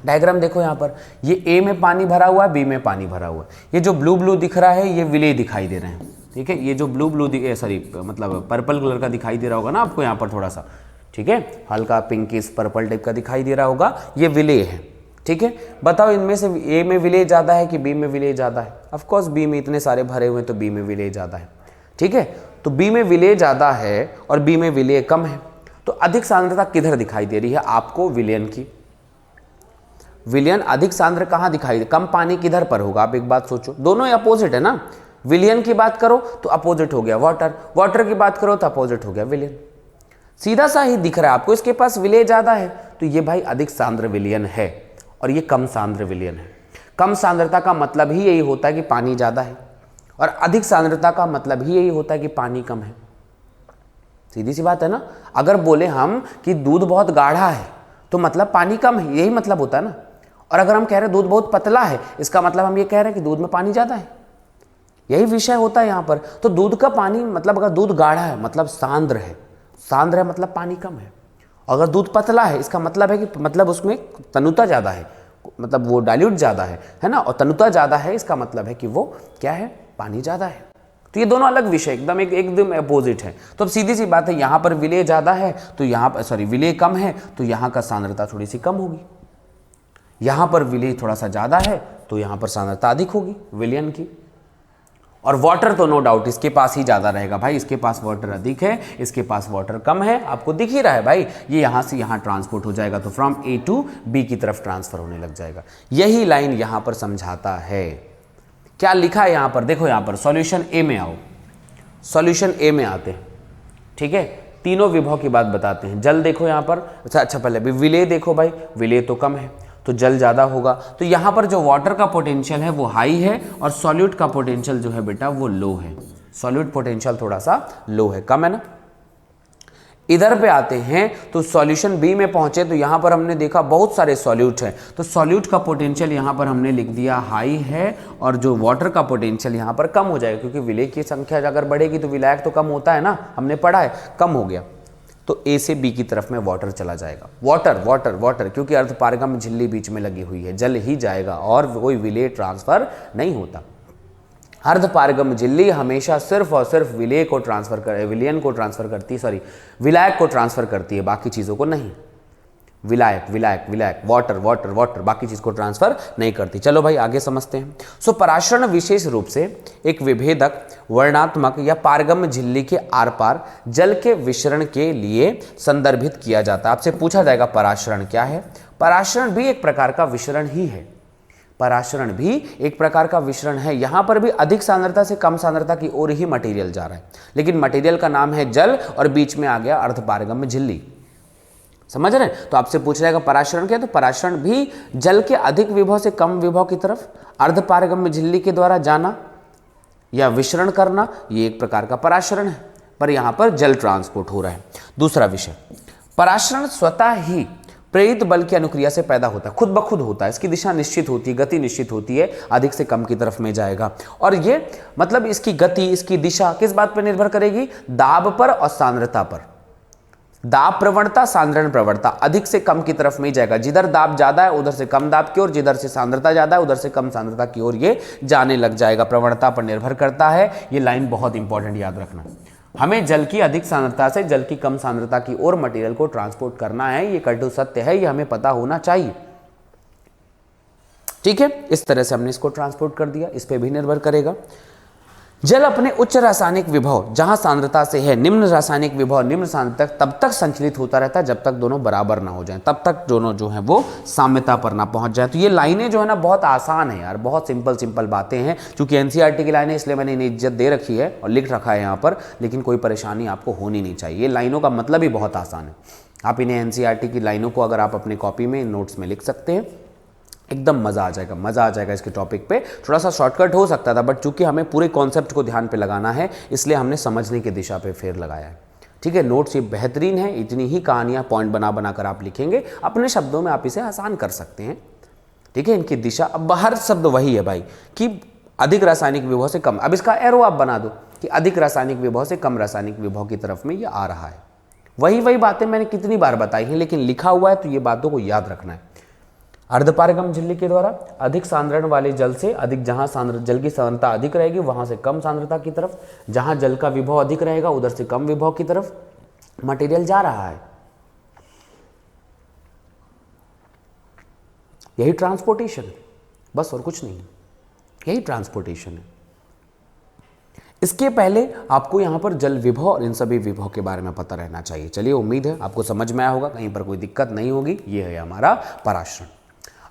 डायग्राम देखो, यहाँ पर ये ए में पानी भरा हुआ है, बी में पानी भरा हुआ है, ये जो ब्लू ब्लू दिख रहा है ये विलेय दिखाई दे रहे हैं, ठीक है, ये जो ब्लू ब्लू सॉरी मतलब पर्पल कलर का दिखाई दे रहा होगा ना आपको यहाँ पर थोड़ा सा, ठीक है, हल्का पिंकिश पर्पल टाइप का दिखाई दे रहा होगा, ये विलेय है, ठीक है। बताओ इनमें से ए में विलेय ज़्यादा है कि बी में विलेय ज़्यादा है, ऑफ कोर्स बी में इतने सारे भरे हुए हैं तो बी में विलेय ज़्यादा है, ठीक है। तो बी में विलेय ज़्यादा है और बी में विलेय कम है, तो अधिक सांद्रता किधर दिखाई दे रही है आपको, विलयन की। विलयन अधिक सांद्र कहाँ दिखाई दे, कम पानी किधर पर होगा, आप एक बात सोचो, दोनों ही अपोजिट है ना। विलयन की बात करो तो अपोजिट हो गया वाटर, वाटर की बात करो तो अपोजिट हो गया विलयन। सीधा सा ही दिख रहा है आपको, इसके पास विलेय ज़्यादा है तो ये भाई अधिक सांद्र विलयन है, और ये कम सांद्र विलयन है। कम सांद्रता का मतलब ही यही होता है कि पानी ज़्यादा है, और अधिक सांद्रता का मतलब ही यही होता है कि पानी कम है। सीधी सी बात है ना। अगर बोले हम कि दूध बहुत गाढ़ा है तो मतलब पानी कम है, यही मतलब होता है ना। और अगर हम कह रहे हैं दूध बहुत पतला है, इसका मतलब हम ये कह रहे हैं कि दूध में पानी ज़्यादा है, यही विषय होता है यहाँ पर। तो दूध का पानी मतलब, अगर दूध गाढ़ा है मतलब सांद्र है, सांद्र है मतलब पानी कम है। अगर दूध पतला है इसका मतलब है कि मतलब उसमें तनुता ज़्यादा है, मतलब वो डाइल्यूट ज़्यादा है ना, और तनुता ज़्यादा है इसका मतलब है कि वो क्या है, पानी ज़्यादा है। तो ये दोनों अलग विषय एकदम अपोजिट है। तो अब सीधी सी बात है, यहाँ पर विलेय ज़्यादा है तो यहाँ पर सॉरी विलेय कम है तो यहाँ का सांद्रता थोड़ी सी कम होगी, यहाँ पर विलेय थोड़ा सा ज़्यादा है तो यहाँ पर सांद्रता अधिक होगी विलयन की। और वाटर तो नो डाउट इसके पास ही ज़्यादा रहेगा भाई, इसके पास वाटर अधिक है, इसके पास वाटर कम है, आपको दिख ही रहा है भाई। ये यहाँ से यहाँ ट्रांसपोर्ट हो जाएगा तो फ्रॉम ए टू बी की तरफ ट्रांसफर होने लग जाएगा। यही लाइन यहाँ पर समझाता है। क्या लिखा है यहाँ पर, देखो यहाँ पर सॉल्यूशन ए में आओ, सॉल्यूशन ए में आते हैं, ठीक है। तीनों विभव की बात बताते हैं। जल देखो यहाँ पर, अच्छा पहले अभी विलेय देखो भाई, विलेय तो कम है तो जल ज़्यादा होगा, तो यहाँ पर जो वाटर का पोटेंशियल है वो हाई है और सॉल्यूट का पोटेंशियल जो है बेटा वो लो है। सॉल्यूट पोटेंशियल थोड़ा सा लो है, कम है ना। इधर पे आते हैं तो सॉल्यूशन बी में पहुंचे तो यहाँ पर हमने देखा बहुत सारे सॉल्यूट हैं, तो सॉल्यूट का पोटेंशियल यहाँ पर हमने लिख दिया हाई है, और जो वाटर का पोटेंशियल यहाँ पर कम हो जाएगा, क्योंकि विलेय की संख्या अगर बढ़ेगी तो विलायक तो कम होता है ना, हमने पढ़ा है, कम हो गया। तो ए से बी की तरफ में वाटर चला जाएगा, वाटर वाटर वाटर, क्योंकि अर्धपारगम झिल्ली बीच में लगी हुई है, जल ही जाएगा और कोई विलेय ट्रांसफर नहीं होता। अर्धपारगम झिल्ली हमेशा सिर्फ और सिर्फ विलेय को ट्रांसफर कर, विलयन को ट्रांसफर करती है, सॉरी विलायक को ट्रांसफर करती है, बाकी चीज़ों को नहीं। विलायक विलायक विलायक, वाटर वाटर वाटर, बाकी चीज़ को ट्रांसफर नहीं करती। चलो भाई आगे समझते हैं। सो पराशरण विशेष रूप से एक विभेदक, वर्णात्मक या पारगम्य झिल्ली के आर पार जल के विसरण के लिए संदर्भित किया जाता है। आपसे पूछा जाएगा पराशरण क्या है। पराशरण भी एक प्रकार का विसरण ही है, पराशरण भी एक प्रकार का विसरण है। यहां पर भी अधिक सांद्रता से कम सांद्रता की ओर ही मटेरियल जा रहा है, लेकिन मटेरियल का नाम है जल और बीच में आ गया अर्धपारगम्य झिल्ली। समझ रहे हैं। तो आपसे पूछ जाएगा पराशरण क्या है, तो पराशरण भी जल के अधिक विभव से कम विभव की तरफ अर्धपारगम्य झिल्ली के द्वारा जाना या विसरण करना, ये एक प्रकार का पराशरण है, पर यहां पर जल ट्रांसपोर्ट हो रहा है। दूसरा विषय, पराशरण स्वतः ही प्रेरित बल की अनुक्रिया से पैदा होता है, खुद ब खुद होता है, इसकी दिशा निश्चित होती है, गति निश्चित होती है, अधिक से कम की तरफ में जाएगा। और ये मतलब इसकी गति, इसकी दिशा किस बात पर निर्भर करेगी, दाब पर और सांद्रता पर। दाब प्रवणता, सांद्रण प्रवणता, अधिक से कम की तरफ में ही जाएगा। जिधर दाब ज्यादा है उधर से कम दाब की ओर, जिधर से सांद्रता ज्यादा है उधर से कम सांद्रता की ओर ये जाने लग जाएगा। प्रवणता पर निर्भर करता है। ये लाइन बहुत इंपॉर्टेंट, याद रखना। हमें जल की अधिक सांद्रता से जल की कम सांद्रता की ओर मटेरियल को ट्रांसपोर्ट करना है, ये कटु सत्य है, ये हमें पता होना चाहिए। ठीक है, इस तरह से हमने इसको ट्रांसपोर्ट कर दिया, इस पे भी निर्भर करेगा। जल अपने उच्च रासायनिक विभव जहां सांद्रता से है निम्न रासायनिक विभव निम्न सांद्रता तब तक संचलित होता रहता है जब तक दोनों बराबर ना हो जाएं, तब तक दोनों जो है वो साम्यता पर ना पहुंच जाए। तो ये लाइनें जो है ना बहुत आसान है यार, बहुत सिंपल बातें हैं। चूंकि एनसीईआरटी की लाइनें इसलिए मैंने इन्हें इज्जत दे रखी है और लिख रखा है यहाँ पर, लेकिन कोई परेशानी आपको होनी नहीं चाहिए। लाइनों का मतलब ही बहुत आसान है। आप इन्हें एनसीईआरटी की लाइनों को अगर आप अपने कॉपी में नोट्स में लिख सकते हैं, एकदम मज़ा आ जाएगा इसके टॉपिक पे। थोड़ा सा शॉर्टकट हो सकता था, बट चूंकि हमें पूरे कॉन्सेप्ट को ध्यान पे लगाना है इसलिए हमने समझने की दिशा पे फेर लगाया है। ठीक है, नोट्स ये बेहतरीन है, इतनी ही कहानियाँ पॉइंट बना कर आप लिखेंगे, अपने शब्दों में आप इसे आसान कर सकते हैं। ठीक है, इनकी दिशा, अब हर शब्द वही है भाई कि अधिक रासायनिक विभव से कम। अब इसका एरो आप बना दो कि अधिक रासायनिक विभव से कम रासायनिक विभव की तरफ में ये आ रहा है। वही बातें मैंने कितनी बार बताई हैं, लेकिन लिखा हुआ है तो ये बातों को याद रखना है। अर्धपारगम झिल्ली के द्वारा अधिक सांद्रण वाले जल से अधिक, जहां जल की सांद्रता अधिक रहेगी वहां से कम सांद्रता की तरफ, जहां जल का विभव अधिक रहेगा उधर से कम विभव की तरफ मटेरियल जा रहा है। यही ट्रांसपोर्टेशन है, बस और कुछ नहीं, यही ट्रांसपोर्टेशन है। इसके पहले आपको यहां पर जल विभव और इन सभी विभव के बारे में पता रहना चाहिए। चलिए, उम्मीद है आपको समझ में आया होगा, कहीं पर कोई दिक्कत नहीं होगी। ये है हमारा पराशरण।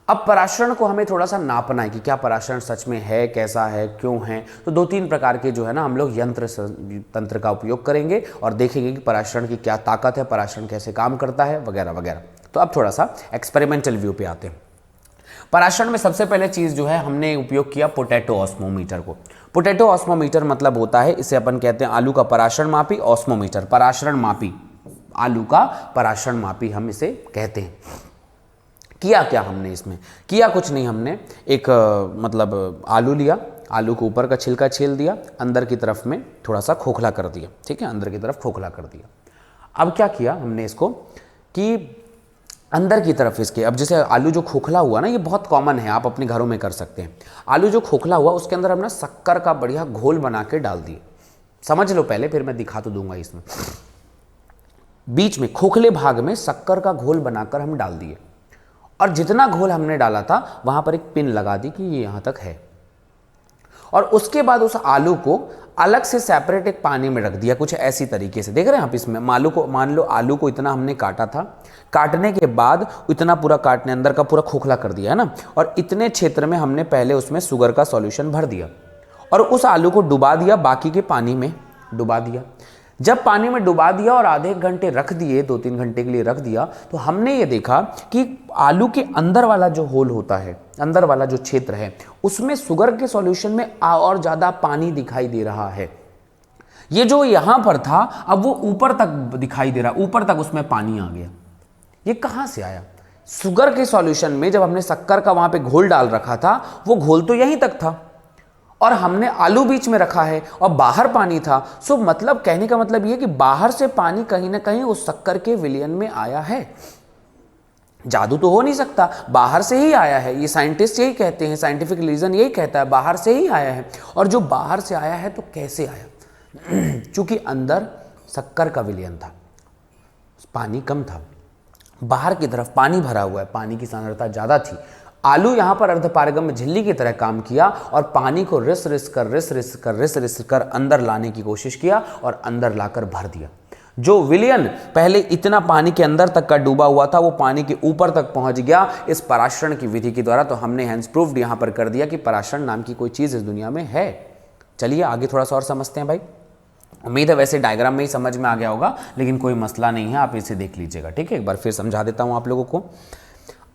अब पराशरण को हमें थोड़ा सा नापना है कि क्या पराशरण सच में है, कैसा है, क्यों है। तो 2-3 प्रकार के जो है ना हम लोग तंत्र का उपयोग करेंगे और देखेंगे कि पराशरण की क्या ताकत है, पराशरण कैसे काम करता है, वगैरह वगैरह। तो अब थोड़ा सा एक्सपेरिमेंटल व्यू पे आते हैं। पराशरण में सबसे पहले चीज़ जो है हमने उपयोग किया पोटैटो ऑस्मोमीटर को। पोटैटो ऑस्मोमीटर मतलब होता है, इसे अपन कहते हैं आलू का पराशरण मापी, ऑस्मोमीटर पराशरण मापी, आलू का पराशरण मापी हम इसे कहते हैं। किया क्या हमने इसमें, किया कुछ नहीं, हमने एक मतलब आलू लिया, आलू को ऊपर का छिलका छील दिया, अंदर की तरफ में थोड़ा सा खोखला कर दिया। ठीक है, अंदर की तरफ खोखला कर दिया। अब क्या किया हमने इसको कि अंदर की तरफ इसके, अब जैसे आलू जो खोखला हुआ ना, ये बहुत कॉमन है, आप अपने घरों में कर सकते हैं। आलू जो खोखला हुआ उसके अंदर हमने शक्कर का बढ़िया घोल बना के डाल दिए। समझ लो पहले, फिर मैं दिखा तो दूंगा। इसमें बीच में खोखले भाग में शक्कर का घोल बनाकर हम डाल दिए और जितना घोल हमने डाला था वहां पर एक पिन लगा दी कि ये यहां तक है। और उसके बाद उस आलू को अलग से सेपरेट एक पानी में रख दिया, कुछ ऐसी तरीके से। देख रहे हैं आप इसमें, मान लो आलू को इतना हमने काटा था, काटने के बाद इतना पूरा काटने अंदर का पूरा खोखला कर दिया है ना, और इतने क्षेत्र में हमने पहले उसमें शुगर का सॉल्यूशन भर दिया और उस आलू को डुबा दिया, बाकी के पानी में डुबा दिया। जब पानी में डुबा दिया और आधे एक घंटे रख दिए, 2-3 घंटे के लिए रख दिया, तो हमने ये देखा कि आलू के अंदर वाला जो होल होता है, अंदर वाला जो क्षेत्र है, उसमें शुगर के सॉल्यूशन में और ज्यादा पानी दिखाई दे रहा है। ये जो यहां पर था अब वो ऊपर तक दिखाई दे रहा, ऊपर तक उसमें पानी आ गया। ये कहां से आया? शुगर के सॉल्यूशन में जब हमने शक्कर का वहां पे घोल डाल रखा था, वो घोल तो यहीं तक था और हमने आलू बीच में रखा है और बाहर पानी था। सो मतलब कहने का मतलब ये कि बाहर से पानी कहीं ना कहीं उस शक्कर के विलयन में आया है। जादू तो हो नहीं सकता, बाहर से ही आया है। ये साइंटिस्ट यही कहते हैं, साइंटिफिक रीजन यही कहता है बाहर से ही आया है। और जो बाहर से आया है तो कैसे आया? चूंकि अंदर शक्कर का विलयन था, पानी कम था, बाहर की तरफ पानी भरा हुआ है, पानी की सांद्रता ज्यादा थी। आलू यहां पर अर्धपारगम झिल्ली की तरह काम किया और पानी को रिस रिस कर अंदर लाने की कोशिश किया और अंदर लाकर भर दिया। जो विलयन पहले इतना पानी के अंदर तक का डूबा हुआ था वो पानी के ऊपर तक पहुंच गया इस पराशरण की विधि के द्वारा। तो हमने हैंस प्रूफ्ड यहां पर कर दिया कि पराशरण नाम की कोई चीज इस दुनिया में है। चलिए आगे थोड़ा सा और समझते हैं भाई। उम्मीद है वैसे डायग्राम में ही समझ में आ गया होगा, लेकिन कोई मसला नहीं है, आप इसे देख लीजिएगा। ठीक है, एक बार फिर समझा देता हूं आप लोगों को।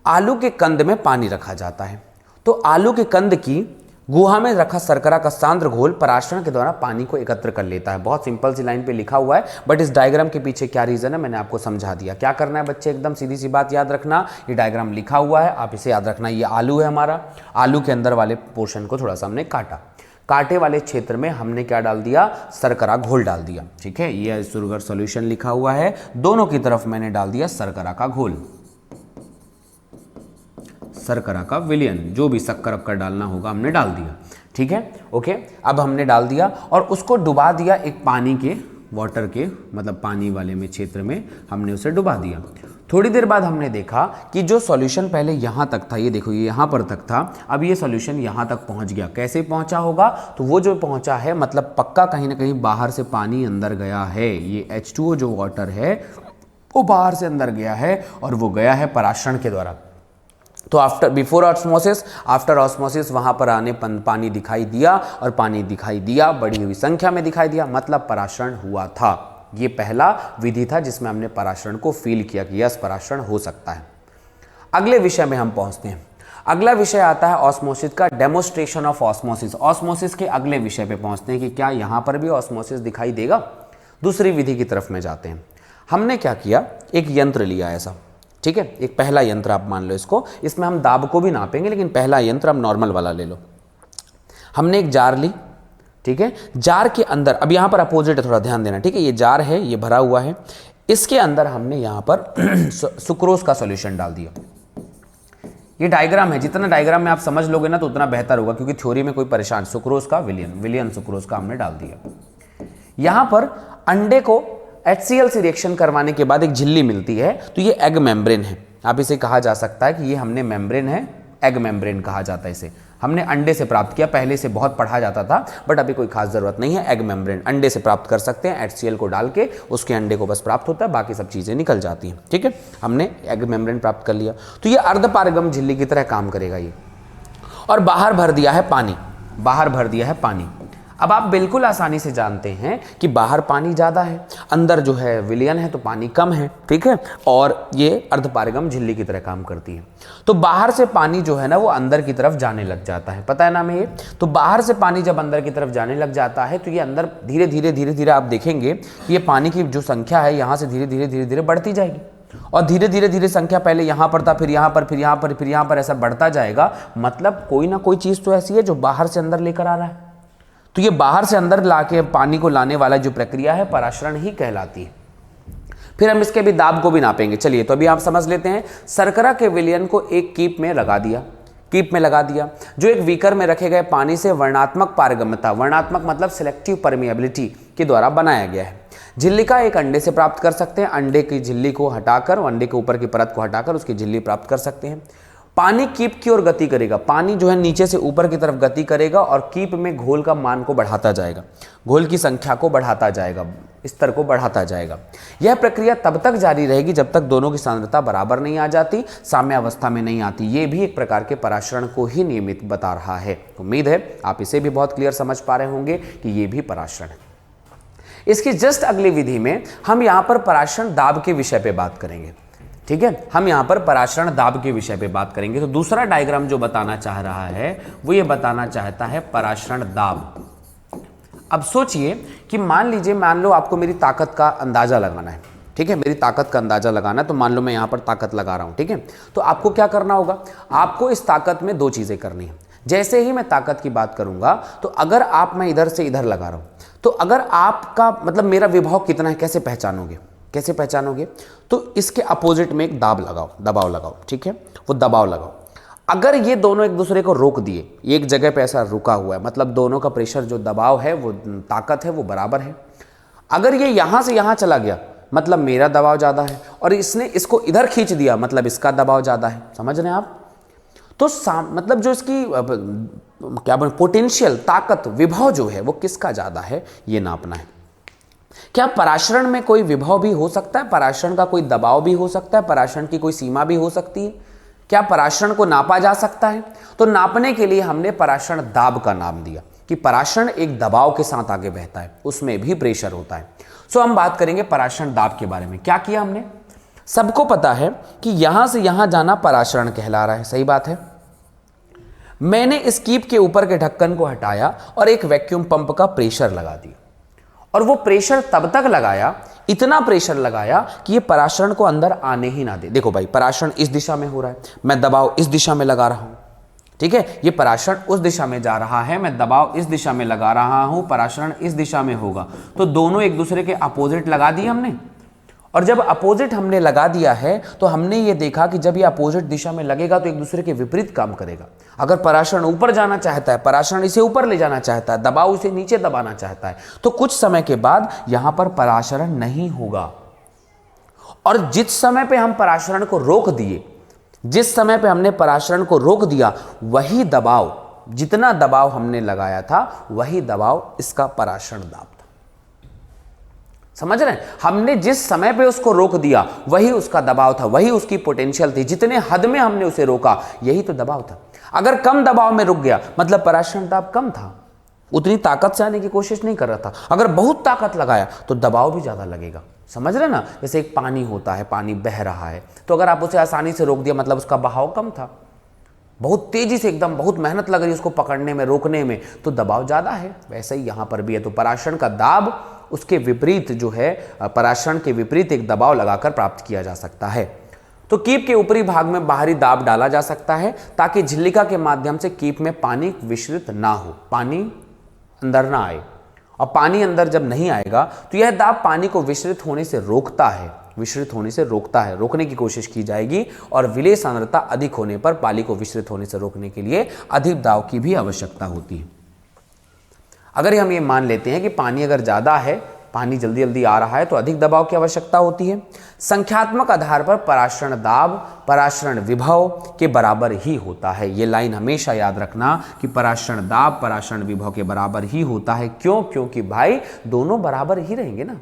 आलू के कंद में पानी रखा जाता है, तो आलू के कंद की गुहा में रखा शर्करा का सांद्र घोल पराशरण के द्वारा पानी को एकत्र कर लेता है। बहुत सिंपल सी लाइन पे लिखा हुआ है, बट इस डायग्राम के पीछे क्या रीजन है मैंने आपको समझा दिया। क्या करना है बच्चे, एकदम सीधी सी बात याद रखना। ये डायग्राम लिखा हुआ है, आप इसे याद रखना। ये आलू है हमारा, आलू के अंदर वाले पोर्शन को थोड़ा सा हमने काटा, कांटे वाले क्षेत्र में हमने क्या डाल दिया, शर्करा घोल डाल दिया। ठीक है, ये शुगर सॉल्यूशन लिखा हुआ है, दोनों की तरफ मैंने डाल दिया शर्करा का घोल, शर्करा का विलयन, जो भी शक्कर अक्कर डालना होगा हमने डाल दिया। ठीक है, ओके। अब हमने डाल दिया और उसको डुबा दिया एक पानी के वाटर के मतलब पानी वाले में क्षेत्र में हमने उसे डुबा दिया। थोड़ी देर बाद हमने देखा कि जो सॉल्यूशन पहले यहाँ तक था, ये देखो ये यहाँ पर तक था, अब ये सॉल्यूशन यहाँ तक पहुँच गया। कैसे पहुँचा होगा? तो वो जो पहुँचा है मतलब पक्का कहीं ना कहीं बाहर से पानी अंदर गया है। ये H2O जो वाटर है वो बाहर से अंदर गया है और वो गया है पराशरण के द्वारा। तो बिफोर ऑस्मोसिस, आफ्टर ऑस्मोसिस वहाँ पर आने पानी दिखाई दिया, और पानी दिखाई दिया बढ़ी हुई संख्या में दिखाई दिया, मतलब पराशरण हुआ था। ये पहला विधि था जिसमें हमने पराशरण को फील किया कि यस पराशरण हो सकता है। अगले विषय में हम पहुंचते हैं। अगला विषय आता है ऑस्मोसिस का, डेमोस्ट्रेशन ऑफ ऑस्मोसिस। ऑस्मोसिस के अगले विषय पे पहुंचते हैं कि क्या यहाँ पर भी ऑस्मोसिस दिखाई देगा। दूसरी विधि की तरफ में जाते हैं। हमने क्या किया, एक यंत्र लिया ऐसा, ठीक है, एक पहला यंत्र आप मान लो इसको, इसमें हम दाब को भी नापेंगे लेकिन पहला यंत्र हम नॉर्मल वाला ले लो। हमने एक जार ली, ठीक है, जार के अंदर, अब यहाँ पर अपोजिट है, थोड़ा ध्यान देना, ठीक है, ये जार है, ये भरा हुआ है, इसके अंदर हमने यहाँ पर सुक्रोज का सॉल्यूशन डाल दिया। ये डायग्राम है, जितना डायग्राम में आप समझ लोगे ना तो उतना बेहतर होगा, क्योंकि थ्योरी में कोई परेशान, सुक्रोज का विलियन सुक्रोज का हमने डाल दिया। यहाँ पर अंडे को HCl से रिएक्शन करवाने के बाद एक झिल्ली मिलती है, तो ये एग मेम्ब्रेन है। आप इसे कहा जा सकता है कि ये हमने मेम्ब्रेन है, एग मेम्ब्रेन कहा जाता है इसे। हमने अंडे से प्राप्त किया, पहले से बहुत पढ़ा जाता था बट अभी कोई खास जरूरत नहीं है। एग मेम्ब्रेन अंडे से प्राप्त कर सकते हैं, HCl को डाल के उसके अंडे को बस प्राप्त होता है, बाकी सब चीज़ें निकल जाती हैं, ठीक है। हमने एग मेम्ब्रेन प्राप्त कर लिया, तो ये अर्धपारगम झिल्ली की तरह काम करेगा ये। और बाहर भर दिया है पानी, बाहर भर दिया है पानी। अब आप बिल्कुल आसानी से जानते हैं कि बाहर पानी ज़्यादा है, अंदर जो है विलियन है तो पानी कम है, ठीक है, और ये अर्धपारगम झिल्ली की तरह काम करती है। तो बाहर से पानी जो है ना वो अंदर की तरफ जाने लग जाता है, पता है ना हमें ये। तो बाहर से पानी जब अंदर की तरफ जाने लग जाता है तो ये अंदर धीरे धीरे आप देखेंगे ये पानी की जो संख्या है यहाँ से धीरे धीरे बढ़ती जाएगी, और धीरे धीरे संख्या पहले यहाँ पर था, फिर यहाँ पर, फिर यहाँ पर, फिर यहाँ पर, ऐसा बढ़ता जाएगा। मतलब कोई ना कोई चीज़ तो ऐसी है जो बाहर से अंदर लेकर आ रहा है। तो ये बाहर से अंदर लाके पानी को लाने वाला जो प्रक्रिया है पराशरण ही कहलाती है। फिर हम इसके भी दाब को भी नापेंगे। चलिए तो अभी आप समझ लेते हैं। शर्करा के विलयन को एक कीप में लगा दिया, कीप में लगा दिया, जो एक बीकर में रखे गए पानी से वर्णात्मक पारगम्यता, वर्णात्मक मतलब सिलेक्टिव परमिएबिलिटी के द्वारा बनाया गया है। झिल्ली का एक अंडे से प्राप्त कर सकते हैं, अंडे की झिल्ली को हटाकर, अंडे के ऊपर की परत को हटाकर उसकी झिल्ली प्राप्त कर सकते हैं। पानी कीप की ओर गति करेगा, पानी जो है नीचे से ऊपर की तरफ गति करेगा और कीप में घोल का मान को बढ़ाता जाएगा, घोल की संख्या को बढ़ाता जाएगा, स्तर को बढ़ाता जाएगा। यह प्रक्रिया तब तक जारी रहेगी जब तक दोनों की सांद्रता बराबर नहीं आ जाती, साम्यावस्था में नहीं आती। ये भी एक प्रकार के पराशरण को ही नियमित बता रहा है। उम्मीद है आप इसे भी बहुत क्लियर समझ पा रहे होंगे कि ये भी पराशरण है। इसकी जस्ट अगली विधि में हम यहाँ पर पराशरण दाब के विषय पे बात करेंगे, ठीक है। हम यहाँ पर पराशरण दाब के विषय पे बात करेंगे। तो दूसरा डायग्राम जो बताना चाह रहा है वो ये बताना चाहता है पराशरण दाब। अब सोचिए कि मान लो आपको मेरी ताकत का अंदाजा लगाना है, ठीक है, मेरी ताकत का अंदाजा लगाना है। तो मान लो मैं यहाँ पर ताकत लगा रहा हूँ, ठीक है। तो आपको क्या करना होगा, आपको इस ताकत में दो चीज़ें करनी है। जैसे ही मैं ताकत की बात करूँगा तो अगर मैं इधर से इधर लगा रहा हूँ तो अगर आपका मतलब मेरा विभव कितना है कैसे पहचानोगे, कैसे पहचानोगे? तो इसके अपोजिट में एक दबाव लगाओ, ठीक है, वो दबाव लगाओ। अगर ये दोनों एक दूसरे को रोक दिए, एक जगह पे ऐसा रुका हुआ है, मतलब दोनों का प्रेशर जो दबाव है वो ताकत है वो बराबर है। अगर ये यहाँ से यहाँ चला गया मतलब मेरा दबाव ज़्यादा है, और इसने इसको इधर खींच दिया मतलब इसका दबाव ज़्यादा है। समझ रहे हैं आप? तो मतलब जो इसकी क्या बोले पोटेंशियल ताकत, विभव जो है वो किसका ज़्यादा है ये नापना है। क्या पराशरण में कोई विभव भी हो सकता है, पराशरण का कोई दबाव भी हो सकता है, पराशरण की कोई सीमा भी हो सकती है? क्या पराशरण को नापा जा सकता है? तो नापने के लिए हमने पराशरण दाब का नाम दिया कि पराशरण एक दबाव के साथ आगे बहता है, उसमें भी प्रेशर होता है। सो हम बात करेंगे पराशरण दाब के बारे में। क्या किया हमने? सबको पता है कि यहां से यहां जाना पराशरण कहला रहा है, सही बात है। मैंने इस कीप के ऊपर के ढक्कन को हटाया और एक वैक्यूम पंप का प्रेशर लगा दिया, और वो प्रेशर तब तक लगाया, इतना प्रेशर लगाया कि ये पराशरण को अंदर आने ही ना दे। देखो भाई, पराशरण इस दिशा में हो रहा है, मैं दबाव इस दिशा में लगा रहा हूं, ठीक है। ये पराशरण उस दिशा में जा रहा है, मैं दबाव इस दिशा में लगा रहा हूं, पराशरण इस दिशा में होगा। तो दोनों एक दूसरे के अपोजिट लगा दिए हमने, और जब अपोजिट हमने लगा दिया है तो हमने ये देखा कि जब ये अपोजिट दिशा में लगेगा तो एक दूसरे के विपरीत काम करेगा। अगर पराशरण ऊपर जाना चाहता है, पराशरण इसे ऊपर ले जाना चाहता है, दबाव इसे नीचे दबाना चाहता है, तो कुछ समय के बाद यहां पर पराशरण नहीं होगा। और जिस समय पे हम पराशरण को रोक दिए, जिस समय पे हमने पराशरण को रोक दिया, वही दबाव, जितना दबाव हमने लगाया था वही दबाव इसका पराशरण दाब था। समझ रहे हैं? हमने जिस समय पे उसको रोक दिया वही उसका दबाव था, वही उसकी पोटेंशियल थी। जितने हद में हमने उसे रोका यही तो दबाव था। अगर कम दबाव में रुक गया मतलब पराशरण दाब कम था, उतनी ताकत से आने की कोशिश नहीं कर रहा था। अगर बहुत ताकत लगाया तो दबाव भी ज्यादा लगेगा। समझ रहे ना? जैसे एक पानी होता है, पानी बह रहा है, तो अगर आप उसे आसानी से रोक दिया मतलब उसका बहाव कम था। बहुत तेजी से एकदम बहुत मेहनत लग रही है उसको पकड़ने में, रोकने में, तो दबाव ज्यादा है। वैसे ही यहां पर भी है। तो पराशरण का दाब उसके विपरीत जो है, पराशरण के विपरीत एक दबाव लगाकर प्राप्त किया जा सकता है। तो कीप के ऊपरी भाग में बाहरी दाब डाला जा सकता है ताकि झिल्लिका के माध्यम से कीप में पानी विसरित ना हो, पानी अंदर ना आए। और पानी अंदर जब नहीं आएगा तो यह दाब पानी को विसरित होने से रोकता है, विसरित होने से रोकता है, रोकने की कोशिश की जाएगी। और विलेय सांद्रता अधिक होने पर पानी को विसरित होने से रोकने के लिए अधिक दाब की भी आवश्यकता होती है। अगर हम ये मान लेते हैं कि पानी अगर ज़्यादा है, पानी जल्दी जल्दी आ रहा है, तो अधिक दबाव की आवश्यकता होती है। संख्यात्मक आधार पर पराशरण दाब पराशरण विभव के बराबर ही होता है। ये लाइन हमेशा याद रखना कि पराशरण दाब पराशरण विभव के बराबर ही होता है। क्यों? क्योंकि भाई दोनों बराबर ही रहेंगे ना।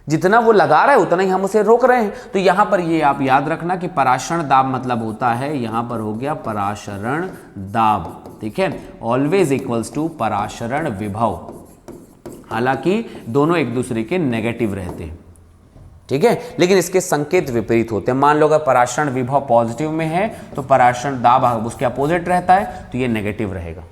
जितना वो लगा रहा है उतना ही हम उसे रोक रहे हैं। तो यहां पर ये आप याद रखना कि पराशरण दाब मतलब होता है, यहां पर हो गया पराशरण दाब, ठीक है, ऑलवेज इक्वल्स टू पराशरण विभव। हालांकि दोनों एक दूसरे के नेगेटिव रहते हैं, ठीक है, लेकिन इसके संकेत विपरीत होते हैं। मान लो अगर पराशरण विभव पॉजिटिव में है तो पराशरण दाब उसके अपोजिट रहता है, तो ये नेगेटिव रहेगा।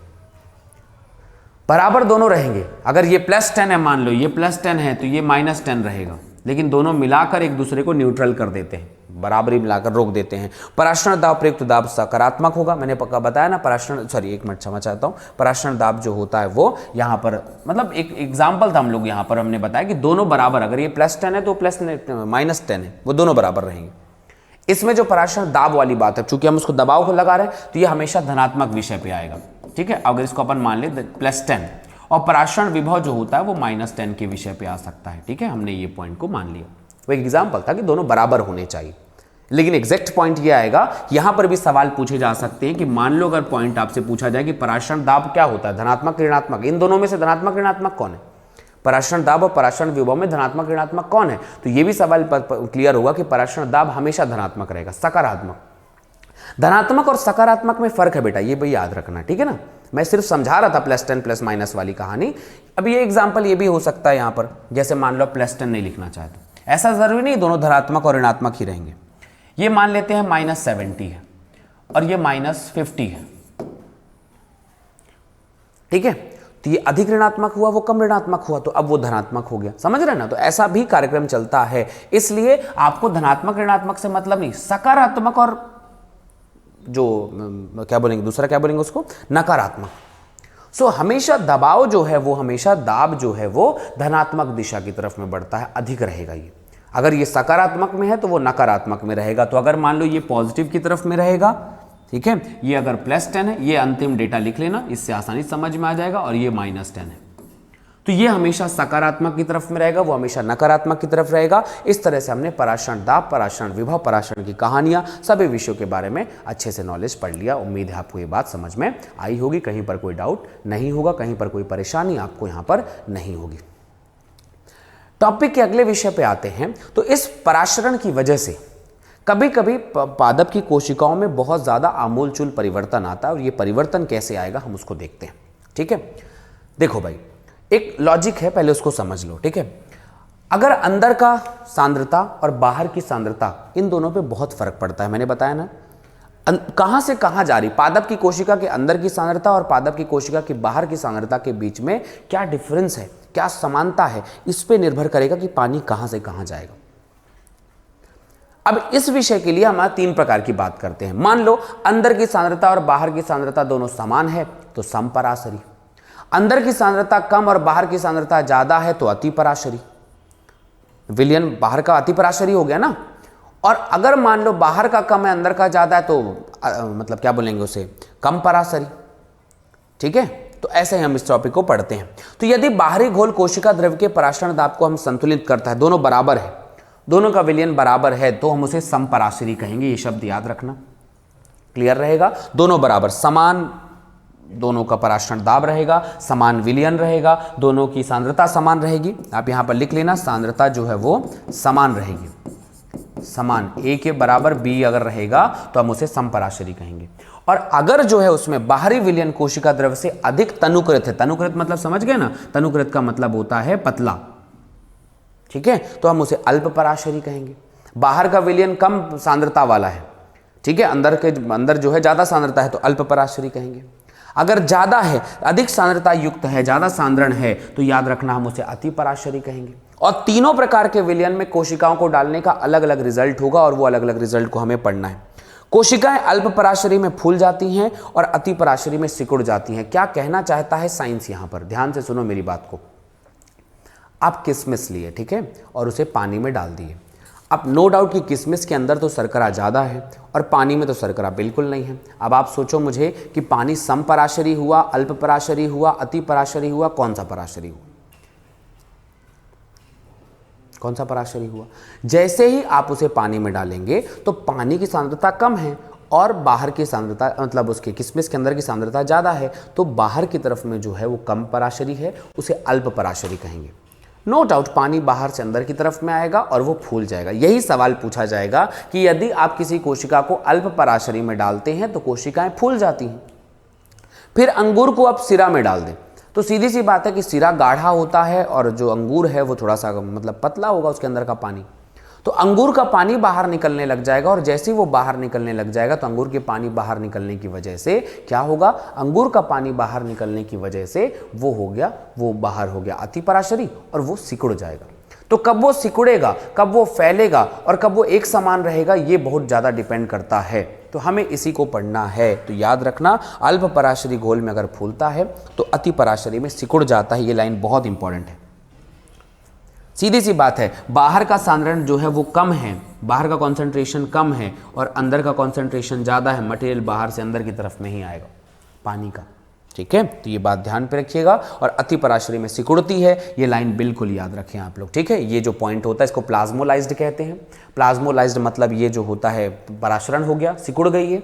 बराबर दोनों रहेंगे। अगर ये +10 है, मान लो ये +10 है, तो ये -10 रहेगा, लेकिन दोनों मिलाकर एक दूसरे को न्यूट्रल कर देते हैं, बराबरी मिलाकर रोक देते हैं। पराशरण दाब प्रयुक्त दाब सकारात्मक होगा। मैंने पक्का बताया ना, पराशरण, सॉरी एक मिनट क्षमा चाहता हूं, पराशरण दाब जो होता है वो यहां पर मतलब एक एग्जाम्पल था हम लोग, यहां पर हमने बताया कि दोनों बराबर, अगर ये +10 है तो -10 है, वो दोनों बराबर रहेंगे। इसमें जो पराशरण दाब वाली बात है, चूंकि हम उसको दबाव को लगा रहे हैं तो ये हमेशा धनात्मक विषय पे आएगा, ठीक है। अगर इसको अपन मान ले +10, और पराशरण विभव जो होता है वो -10 के विषय पे आ सकता है, ठीक है। हमने ये पॉइंट को मान लिया, वो एक एग्जाम्पल था कि दोनों बराबर होने चाहिए। लेकिन एग्जैक्ट पॉइंट ये आएगा, यहां पर भी सवाल पूछे जा सकते हैं कि मान लो अगर पॉइंट आपसे पूछा जाए कि पराशरण दाब क्या होता है, धनात्मक ऋणात्मक, इन दोनों में से धनात्मक ऋणात्मक कौन है? पराशरण दाब और पराशरण विभव में धनात्मक ऋणात्मक कौन है? तो ये भी सवाल क्लियर होगा कि पराशरण दाब हमेशा धनात्मक रहेगा, सकारात्मक। धनात्मक और सकारात्मक में फर्क है बेटा, ये भी याद रखना, ठीक है ना। मैं सिर्फ समझा रहा था +10 ± वाली कहानी। अब ये एग्जाम्पल ये भी हो सकता है यहां पर, जैसे मान लो +10 नहीं लिखना चाहते, ऐसा जरूरी नहीं दोनों धनात्मक और ऋणात्मक ही रहेंगे। ये मान लेते हैं -70 है और ये -50 है, ठीक है। तो ये अधिक ऋणात्मक हुआ, वो कम ऋणात्मक हुआ, तो अब वो धनात्मक हो गया। समझ रहे ना? तो ऐसा भी कार्यक्रम चलता है। इसलिए आपको धनात्मक ऋणात्मक से मतलब नहीं, सकारात्मक और जो क्या बोलेंगे, दूसरा क्या बोलेंगे उसको, नकारात्मक। सो हमेशा दबाव जो है वो, हमेशा दाब जो है वो धनात्मक दिशा की तरफ में बढ़ता है, अधिक रहेगा ये। अगर ये सकारात्मक में है तो वो नकारात्मक में रहेगा। तो अगर मान लो ये पॉजिटिव की तरफ में रहेगा, ठीक है, ये अगर +10 है, ये अंतिम डेटा लिख लेना, इससे आसानी समझ में आ जाएगा, और ये -10 है, तो ये हमेशा सकारात्मक की तरफ में रहेगा, वो हमेशा नकारात्मक की तरफ रहेगा। इस तरह से हमने पराशरण दाब, पराशरण विभव, पराशरण की कहानियां, सभी विषयों के बारे में अच्छे से नॉलेज पढ़ लिया। उम्मीद है आपको ये बात समझ में आई होगी, कहीं पर कोई डाउट नहीं होगा, कहीं पर कोई परेशानी आपको यहां पर नहीं होगी। टॉपिक के अगले विषय पे आते हैं। तो इस पराशरण की वजह से कभी कभी पादप की कोशिकाओं में बहुत ज्यादा आमूलचूल परिवर्तन आता है, और ये परिवर्तन कैसे आएगा हम उसको देखते हैं, ठीक है। देखो भाई, एक लॉजिक है, पहले उसको समझ लो, ठीक है। अगर अंदर का सांद्रता और बाहर की सांद्रता, इन दोनों पे बहुत फर्क पड़ता है, मैंने बताया ना। कहां से कहां जा रही, पादप की कोशिका के अंदर की सांद्रता और पादप की कोशिका के बाहर की सांद्रता के बीच में क्या डिफरेंस है, क्या समानता है, इस पे निर्भर करेगा कि पानी कहां से कहां जाएगा। अब इस विषय के लिए हम 3 प्रकार की बात करते हैं। मान लो अंदर की सांद्रता और बाहर की सांद्रता दोनों समान है तो समपराशरी, अंदर की सांद्रता कम और बाहर की सांद्रता ज्यादा है तो अतिपराशरी। विलयन बाहर का अति पराशरी हो गया ना। और अगर मान लो बाहर का कम है अंदर का ज्यादा है तो मतलब क्या बोलेंगे उसे, कम पराशरी। ठीक है, तो ऐसे ही हम इस टॉपिक को पढ़ते हैं। तो यदि बाहरी घोल कोशिका द्रव्य के पराशरण दाब को हम संतुलित करता है, दोनों बराबर है, दोनों का विलयन बराबर है, तो हम उसे समपराशरी कहेंगे। ये शब्द याद रखना, क्लियर रहेगा। दोनों बराबर, समान दोनों का पराशरण दाब रहेगा, समान विलयन रहेगा, दोनों की सांद्रता समान रहेगी। आप यहां पर लिख लेना, सांद्रता जो है वो समान रहेगी, समान, ए के बराबर बी अगर रहेगा तो हम उसे समपराशरी कहेंगे। और अगर जो है उसमें बाहरी विलयन कोशिका द्रव्य से अधिक तनुकृत है, तनुकृत मतलब समझ गए ना, तनुकृत का मतलब होता है पतला, ठीक है, तो हम उसे अल्प पराशरी कहेंगे। बाहर का विलयन कम सांद्रता वाला है, ठीक है, अंदर जो है ज्यादा सांद्रता है तो अल्प पराशरी कहेंगे। अगर ज्यादा है, अधिक सांद्रता युक्त है, ज्यादा सांद्रण है, तो याद रखना हम उसे अति पराशरी कहेंगे। और तीनों प्रकार के विलयन में कोशिकाओं को डालने का अलग अलग रिजल्ट होगा और वो अलग अलग रिजल्ट को हमें पढ़ना है। कोशिकाएं अल्प पराशरी में फूल जाती हैं और अति पराशरी में सिकुड़ जाती हैं। क्या कहना चाहता है साइंस, यहां पर ध्यान से सुनो मेरी बात को। आप किशमिश लिए, ठीक है, और उसे पानी में डाल दिए। अब नो डाउट कि किशमिश के अंदर तो शर्करा ज़्यादा है और पानी में तो शर्करा बिल्कुल नहीं है। अब आप सोचो मुझे कि पानी सम पराशरी हुआ, अल्प पराशरी हुआ, अति पराशरी हुआ, कौन सा पराशरी हुआ, कौन सा पराशरी हुआ? जैसे ही आप उसे पानी में डालेंगे तो पानी की सांद्रता कम है और बाहर की सांद्रता मतलब उसके किशमिश के अंदर की सांद्रता ज़्यादा है, तो बाहर की तरफ में जो है वो कम पराशरी है, उसे अल्प पराशरी कहेंगे। नो डाउट पानी बाहर से अंदर की तरफ में आएगा और वो फूल जाएगा। यही सवाल पूछा जाएगा कि यदि आप किसी कोशिका को अल्प पराशरी में डालते हैं तो कोशिकाएं फूल जाती हैं। फिर अंगूर को आप सिरा में डाल दें तो सीधी सी बात है कि सिरा गाढ़ा होता है और जो अंगूर है वो थोड़ा सा मतलब पतला होगा उसके अंदर का पानी, तो अंगूर का पानी बाहर निकलने लग जाएगा और जैसे ही वो बाहर निकलने लग जाएगा तो अंगूर के पानी बाहर निकलने की वजह से क्या होगा, अंगूर का पानी बाहर निकलने की वजह से वो बाहर हो गया अति पराशरी और वो सिकुड़ जाएगा। तो कब वो सिकुड़ेगा, कब वो फैलेगा और कब वो एक समान रहेगा, ये बहुत ज़्यादा डिपेंड करता है। तो हमें इसी को पढ़ना है। तो याद रखना, अल्प पराशरी घोल में अगर फूलता है तो अति पराशरी में सिकुड़ जाता है। ये लाइन बहुत इंपॉर्टेंट है। सीधी सी बात है, बाहर का सांद्रण जो है वो कम है, बाहर का कॉन्सेंट्रेशन कम है और अंदर का कॉन्सेंट्रेशन ज़्यादा है। मटेरियल बाहर से अंदर की तरफ में ही आएगा पानी का, ठीक है। तो ये बात ध्यान पे रखिएगा। और अति पराशरी में सिकुड़ती है, ये लाइन बिल्कुल याद रखें आप लोग, ठीक है। ये जो पॉइंट होता है इसको प्लाज्मोलाइज्ड कहते हैं। प्लाज्मोलाइज्ड मतलब ये जो होता है पराशरण हो गया, सिकुड़ गई है।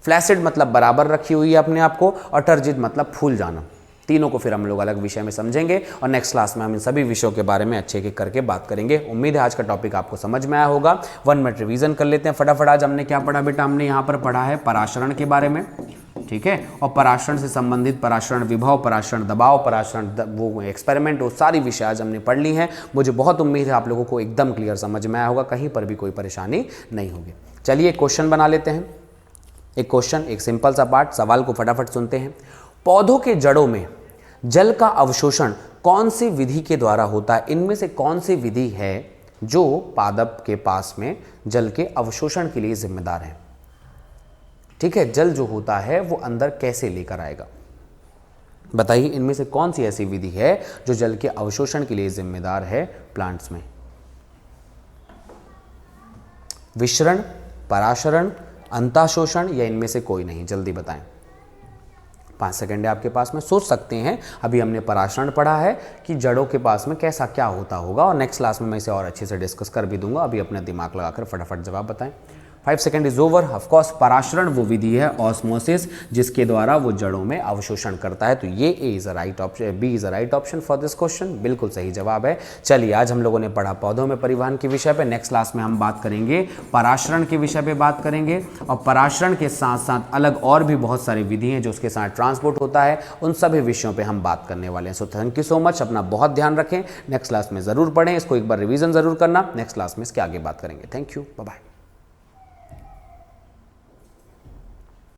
फ्लैसिड मतलब बराबर रखी हुई है अपने आप को, और टर्जिड मतलब फूल जाना। तीनों को फिर हम लोग अलग विषय में समझेंगे और नेक्स्ट क्लास में हम इन सभी विषयों के बारे में अच्छे के करके बात करेंगे। उम्मीद है आज का टॉपिक आपको समझ में आया होगा। 1 मिनट रिवीजन कर लेते हैं फटाफट। आज हमने क्या पढ़ा बेटा? हमने यहाँ पर पढ़ा है पराशरण के बारे में, ठीक है, और पराशरण से संबंधित पराशरण विभव, पराशरण दबाव, पराशरण वो एक्सपेरिमेंट, वो सारी विषय आज हमने पढ़ ली हैं। मुझे बहुत उम्मीद है आप लोगों को एकदम क्लियर समझ में आया होगा, कहीं पर भी कोई परेशानी नहीं होगी। चलिए क्वेश्चन बना लेते हैं। एक क्वेश्चन, एक सिंपल सा पार्ट, सवाल को फटाफट सुनते हैं। पौधों के जड़ों में जल का अवशोषण कौन सी विधि के द्वारा होता है? इनमें से कौन सी विधि है जो पादप के पास में जल के अवशोषण के लिए जिम्मेदार है? ठीक है, जल जो होता है वो अंदर कैसे लेकर आएगा, बताइए। इनमें से कौन सी ऐसी विधि है जो जल के अवशोषण के लिए जिम्मेदार है प्लांट्स में? विशरण, पराशरण, अंतःशोषण या इनमें से कोई नहीं? जल्दी बताएं। 5 सेकंड है आपके पास में, सोच सकते हैं। अभी हमने पराशरण पढ़ा है कि जड़ों के पास में कैसा क्या होता होगा, और नेक्स्ट क्लास में मैं इसे और अच्छे से डिस्कस कर भी दूंगा। अभी अपना दिमाग लगाकर फटाफट जवाब बताएं। 5 second is over. Of course Parasaran वो विधि है, ऑस्मोसिस, जिसके द्वारा वो जड़ों में अवशोषण करता है। तो ये A is a right option, B is a right option for this question, बिल्कुल सही जवाब है। चलिए आज हम लोगों ने पढ़ा पौधों में परिवहन के विषय पे। नेक्स्ट क्लास में हम बात करेंगे पराशरण के विषय पे बात करेंगे, और पराशरण के साथ साथ अलग और भी बहुत सारी विधि हैं जो उसके साथ ट्रांसपोर्ट होता है, उन सभी विषयों पे हम बात करने वाले हैं। So thank you so much, अपना बहुत ध्यान रखें। नेक्स्ट क्लास में जरूर पढ़ें, इसको एक बार रिवीजन जरूर करना। नेक्स्ट क्लास में इसके आगे बात करेंगे। Thank you, bye bye.